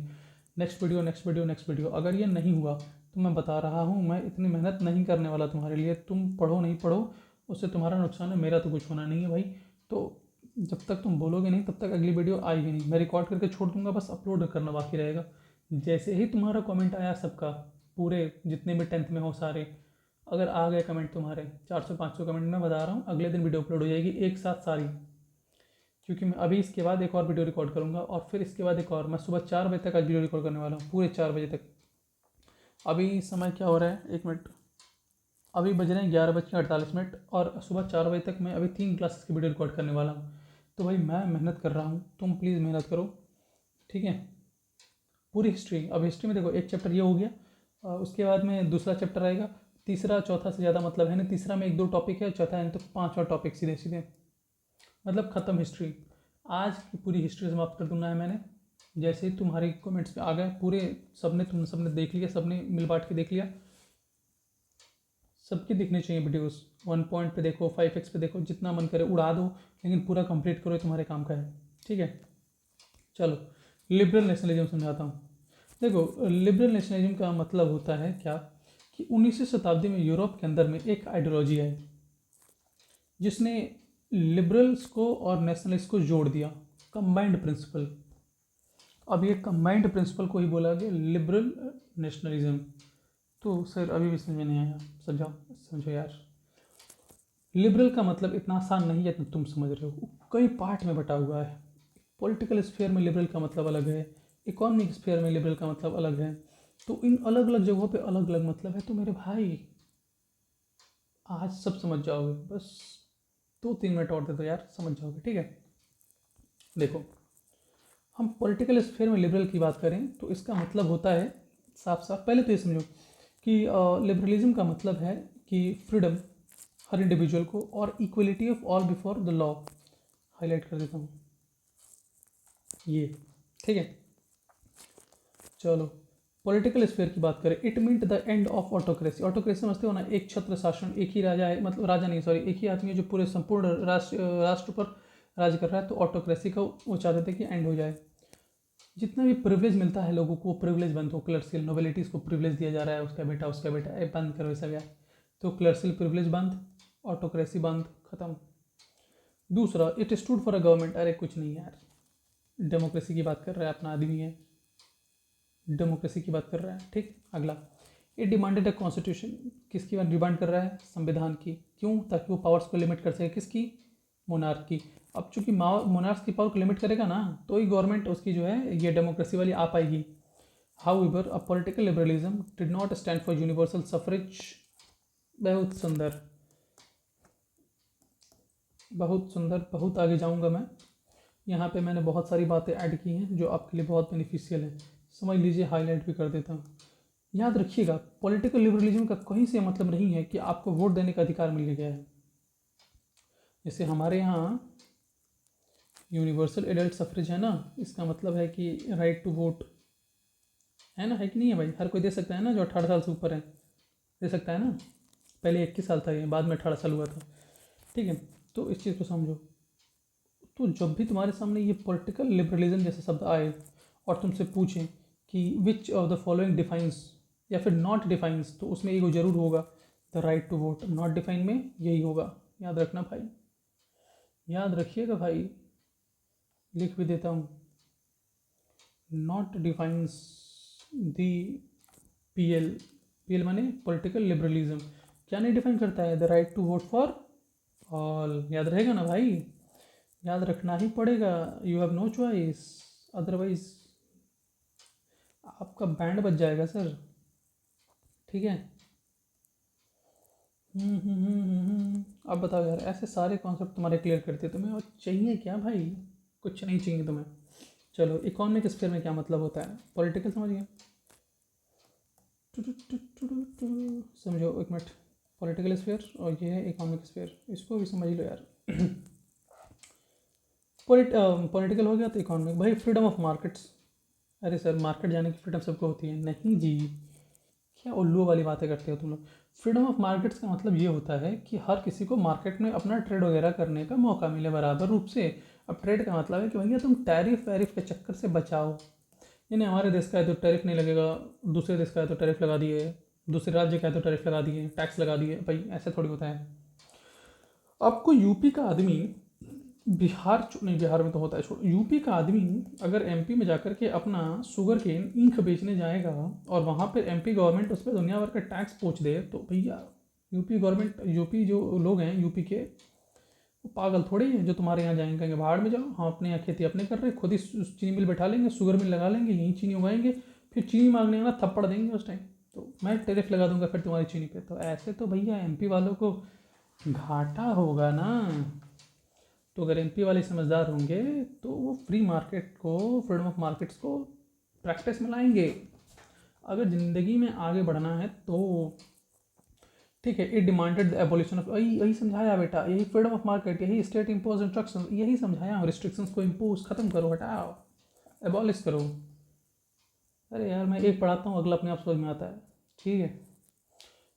next video, next video, next video. अगर ये नहीं हुआ तो मैं बता रहा हूँ, मैं इतनी मेहनत नहीं करने वाला तुम्हारे लिए, तुम पढ़ो नहीं पढ़ो उससे तुम्हारा नुकसान है, मेरा तो कुछ होना नहीं है भाई। तो जब तक तुम बोलोगे नहीं तब तक अगली वीडियो आएगी नहीं, मैं रिकॉर्ड करके छोड़ दूंगा, बस अपलोड करना बाकी रहेगा। जैसे ही तुम्हारा कमेंट आया सबका, पूरे जितने भी 10th में हो सारे, अगर आ गए कमेंट तुम्हारे 400-500 कमेंट, मैं बता रहा हूँ अगले दिन वीडियो अपलोड हो जाएगी एक साथ सारी, क्योंकि मैं अभी इसके बाद एक और वीडियो रिकॉर्ड करूँगा, और फिर इसके बाद एक और, मैं सुबह 4 बजे तक आज वीडियो रिकॉर्ड करने वाला हूँ, पूरे 4 बजे तक। अभी समय क्या हो रहा है, 1 मिनट, अभी बज रहे हैं 11:48, और सुबह 4 बजे तक मैं अभी 3 क्लासेस की वीडियो रिकॉर्ड करने वाला हूँ। तो भाई मैं मेहनत कर रहा हूँ, तुम प्लीज़ मेहनत करो, ठीक है। पूरी हिस्ट्री, अब हिस्ट्री में देखो एक चैप्टर ये हो गया, उसके बाद में दूसरा चैप्टर आएगा, तीसरा चौथा से ज़्यादा मतलब है ना, तीसरा में 1-2 टॉपिक है, चौथा है तो 5वां टॉपिक सीधे सीधे, मतलब ख़त्म हिस्ट्री। आज की पूरी हिस्ट्री समाप्त कर दूंगा है मैंने, जैसे ही तुम्हारी कमेंट्स पे आ गए पूरे, सबने देख लिया, सबने मिल बांट के देख लिया, सबकी दिखनी चाहिए वीडियोस, 1 पॉइंट पे देखो, 5x पे देखो, जितना मन करे उड़ा दो, लेकिन पूरा कंप्लीट करो, तुम्हारे काम का है, ठीक है। चलो लिबरल नेशनलिज्म समझाता हूँ। देखो लिबरल नेशनलिज्म का मतलब होता है क्या, कि 19वीं शताब्दी में यूरोप के अंदर में एक आइडियोलॉजी है जिसने लिबरल्स को और नेशनलिस्ट को जोड़ दिया, कंबाइंड प्रिंसिपल। अब ये कंबाइंड प्रिंसिपल को ही बोला गया लिबरल नेशनलिज्म। तो सर अभी भी समझ में नहीं आया, समझाओ, समझो यार। लिबरल का मतलब इतना आसान नहीं है जितना तुम समझ रहे हो, कई पार्ट में बटा हुआ है। पॉलिटिकल स्फीयर में लिबरल का मतलब अलग है, इकोनॉमिक स्फीयर में लिबरल का मतलब अलग है, तो इन अलग अलग जगहों पे अलग अलग मतलब है। तो मेरे भाई आज सब समझ जाओगे, बस 2-3 मिनट और दे दो यार, समझ जाओगे, ठीक है। देखो हम पॉलिटिकल स्फीयर में लिबरल की बात करें तो इसका मतलब होता है, साफ साफ पहले तो ये समझो कि लिबरलिज्म का मतलब है कि फ्रीडम हर इंडिविजुअल को, और equality of all before the law. Highlight कर देता हूँ ये, ठीक है। चलो पॉलिटिकल स्फीयर की बात करें, it mean the end of autocracy. Autocracy समझते हो ना, एक छत्र शासन, एक ही राजा है, मतलब राजा नहीं सॉरी, एक ही आदमी है जो पूरे संपूर्ण राष्ट्र पर राज कर रहा है, तो ऑटोक्रेसी का वो चाहते थे कि एंड हो जाए। जितना भी प्रिविलेज मिलता है लोगों को, वो प्रिविलेज बंद हो, क्लर्सियल नोबिलिटीज़ को प्रिविलेज दिया जा रहा है, उसका बेटा उसका बेटा, बंद करो सब यार। तो क्लर्सियल प्रिविलेज बंद, ऑटोक्रेसी बंद, खत्म। दूसरा, it stood for a government, अरे कुछ नहीं यार, डेमोक्रेसी की बात कर रहा है, अपना आदमी है, डेमोक्रेसी की बात कर रहा है, ठीक। अगला, इट डिमांडेड अ कॉन्स्टिट्यूशन, किसकी बात डिमांड कर रहा है? संविधान की। क्यों? ताकि वो पावर्स को लिमिट कर सके, किसकी? मोनार्क की। अब चूंकि मोनार्क की पावर को लिमिट करेगा ना, तो ही गवर्नमेंट उसकी जो है ये डेमोक्रेसी वाली आ पाएगी। However a political liberalism did not stand for universal suffrage. बहुत सुंदर, बहुत सुंदर, बहुत आगे जाऊंगा मैं। यहाँ पे मैंने बहुत सारी बातें ऐड की हैं जो आपके लिए बहुत बेनिफिशियल हैं, समझ लीजिए, हाईलाइट भी कर देता हूँ। याद रखिएगा, पॉलिटिकल लिबरलिज्म का कहीं से मतलब नहीं है कि आपको वोट देने का अधिकार मिल गया है। जैसे हमारे यहाँ यूनिवर्सल एडल्ट सफरेज है ना, इसका मतलब है कि राइट टू वोट है ना, है कि नहीं है भाई? हर कोई दे सकता है ना, जो 18 साल से ऊपर है, दे सकता है ना। पहले 21 साल था, ये बाद में 18 साल हुआ था, ठीक है। तो इस चीज़ को समझो। तो जब भी तुम्हारे सामने ये पॉलिटिकल लिबरलिज्म जैसे शब्द आए और तुमसे पूछें कि which of the following defines या फिर नॉट डिफाइंस, तो उसमें एगो जरूर होगा, the right to vote. Not define में यही होगा, याद रखना भाई, याद रखिएगा भाई, लिख भी देता हूँ। Not defines the PL, PL माने पॉलिटिकल लिबरलिज्म, क्या नहीं डिफाइन करता है? The right to vote for all. याद रहेगा ना भाई, याद रखना ही पड़ेगा, you have no choice, otherwise आपका बैंड बज जाएगा सर, ठीक है। अब बताओ यार, ऐसे सारे कॉन्सेप्ट तुम्हारे क्लियर करते तुम्हें और चाहिए क्या भाई? कुछ नहीं चाहिए तुम्हें। चलो, इकोनॉमिक स्फीयर में क्या मतलब होता है? पॉलिटिकल समझ गए? समझो एक मिनट, पॉलिटिकल स्फीयर और ये है इकोनॉमिक स्फीयर, इसको भी समझ लो यार। पॉलिटिकल हो गया तो इकोनॉमिक। भाई फ्रीडम ऑफ मार्केट्स, अरे सर मार्केट जाने की फ्रीडम सबको होती है? नहीं जी, क्या उल्लू वाली बातें करते हो तुम लोग। फ्रीडम ऑफ मार्केट्स का मतलब ये होता है कि हर किसी को मार्केट में अपना ट्रेड वगैरह करने का मौका मिले बराबर रूप से। अब ट्रेड का मतलब है कि भैया तुम टैरिफ वैरिफ के चक्कर से बचाओ, यानी हमारे देश का है तो टैरिफ नहीं लगेगा, दूसरे देश का है तो टैरिफ लगा दिए, दूसरे राज्य का है तो टैरिफ लगा दिए, टैक्स लगा दिए। भाई ऐसे थोड़ी होता है। आपको यूपी का आदमी नहीं, बिहार में तो होता है, छोड़ो, यूपी का आदमी अगर एमपी में जाकर के अपना शुगर केन ईंख बेचने जाएगा और वहाँ पर एमपी गवर्नमेंट उस पर दुनिया भर का टैक्स पूछ दे, तो भैया यूपी गवर्नमेंट, यूपी जो लोग हैं यूपी के, वो पागल थोड़ी है जो तुम्हारे यहाँ जाएंगे कहेंगे बाहर में जाओ, हम अपने यहाँ खेती अपने कर रहे हैं, खुद ही चीनी मिल बैठा लेंगे, शुगर मिल लगा लेंगे, यहीं चीनी उगाएंगे, फिर चीनी मांगने का थप्पड़ देंगे उस टाइम, तो मैं टैरिफ लगा दूंगा फिर तुम्हारी चीनी पे। तो ऐसे तो भैया एमपी वालों को घाटा होगा ना। तो अगर एमपी वाले समझदार होंगे तो वो फ्री मार्केट को, फ्रीडम ऑफ मार्केट्स को प्रैक्टिस में लाएंगे। अगर ज़िंदगी में आगे बढ़ना है तो, ठीक है। It demanded the abolition of, यही यही समझाया बेटा, यही फ्रीडम ऑफ मार्केट, यही स्टेट इम्पोज इंस्ट्रक्शन, यही समझाया, रिस्ट्रिक्शंस को इम्पोज खत्म करो, हटाओ, एबॉलिश करो। अरे यार मैं एक पढ़ाता हूँ, अगला अपने आप समझ में आता है, ठीक है।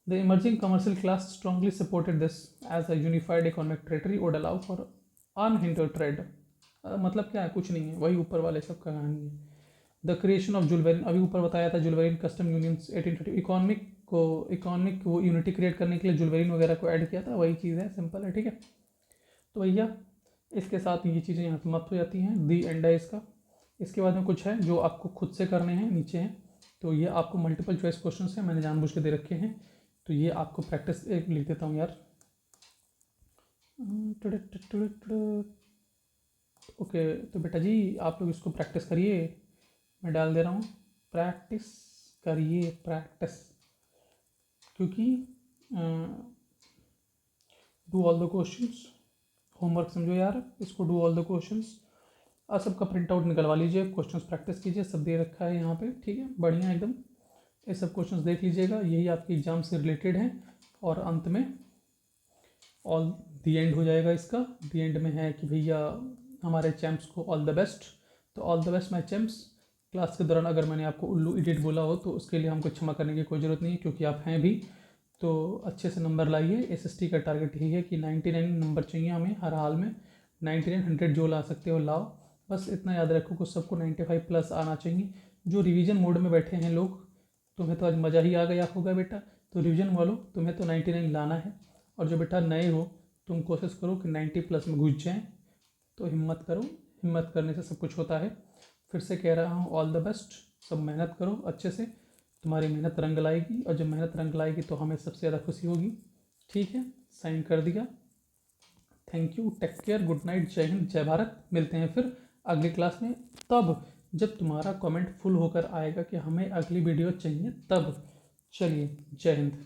The emerging commercial class strongly supported this as a unified economic territory would allow for unhindered trade. मतलब क्या है? कुछ नहीं है, वही ऊपर वाले सब का कहानी है। द क्रिएशन ऑफ जुलवेरिन, अभी ऊपर बताया था, जुलवेरिन कस्टम यूनियंस 1830, इकोनॉमिक वो यूनिटी क्रिएट करने के लिए जुलवेरिन वगैरह को ऐड किया था, वही चीज़ है, सिंपल है, ठीक है। तो भैया इसके साथ ये चीज़ें यहाँ समाप्त हो जाती हैं, दी एंड है इसका। इसके बाद में कुछ है जो आपको खुद से करने हैं, नीचे हैं, तो ये आपको मल्टीपल चॉइस क्वेश्चन हैं, मैंने जानबूझ के दे रखे हैं, तो ये आपको प्रैक्टिस एक लिख देता हूँ यार। ओके, तो बेटा जी आप लोग इसको प्रैक्टिस करिए, मैं डाल दे रहा हूँ, प्रैक्टिस करिए, प्रैक्टिस, क्योंकि do all the questions, homework समझो यार इसको, डू ऑल द क्वेश्चंस। और सबका प्रिंट आउट निकलवा लीजिए, क्वेश्चंस प्रैक्टिस कीजिए, सब दे रखा है यहाँ पे, ठीक है, बढ़िया एकदम। ये सब क्वेश्चंस देख लीजिएगा, यही आपकी एग्जाम से रिलेटेड है। और अंत में ऑल दी एंड हो जाएगा इसका। दी एंड में है कि भैया हमारे चैम्प्स को ऑल द बेस्ट। तो all the best my champs. Class के दौरान अगर मैंने आपको उल्लू इडियट बोला हो तो उसके लिए हमको क्षमा करने की कोई ज़रूरत नहीं है, क्योंकि आप हैं भी। तो अच्छे से नंबर लाइए, एसएसटी का टारगेट यही है कि 99 नंबर चाहिए हमें हर हाल में, 99 100 जो ला सकते हो लाओ। बस इतना याद रखो कि सबको 95 प्लस आना चाहिए। जो रिवीजन मोड में बैठे हैं लोग, तुम्हें तो आज मज़ा ही आ गया होगा बेटा, तो रिवीजन वालों तुम्हें तो 99 लाना है। और जो बेटा नए हो, तुम कोशिश करो कि 90 प्लस में घुस जाएँ। तो हिम्मत करो, हिम्मत करने से सब कुछ होता है। फिर से कह रहा हूँ ऑल द बेस्ट, सब मेहनत करो अच्छे से। तुम्हारी मेहनत रंग लाएगी, और जब मेहनत रंग लाएगी तो हमें सबसे ज़्यादा खुशी होगी। ठीक है, साइन कर दिया। Thank you, take care, good night, जय हिंद, जय भारत। मिलते हैं फिर अगली क्लास में, तब जब तुम्हारा कमेंट फुल होकर आएगा कि हमें अगली वीडियो चाहिए तब। चलिए, जय हिंद।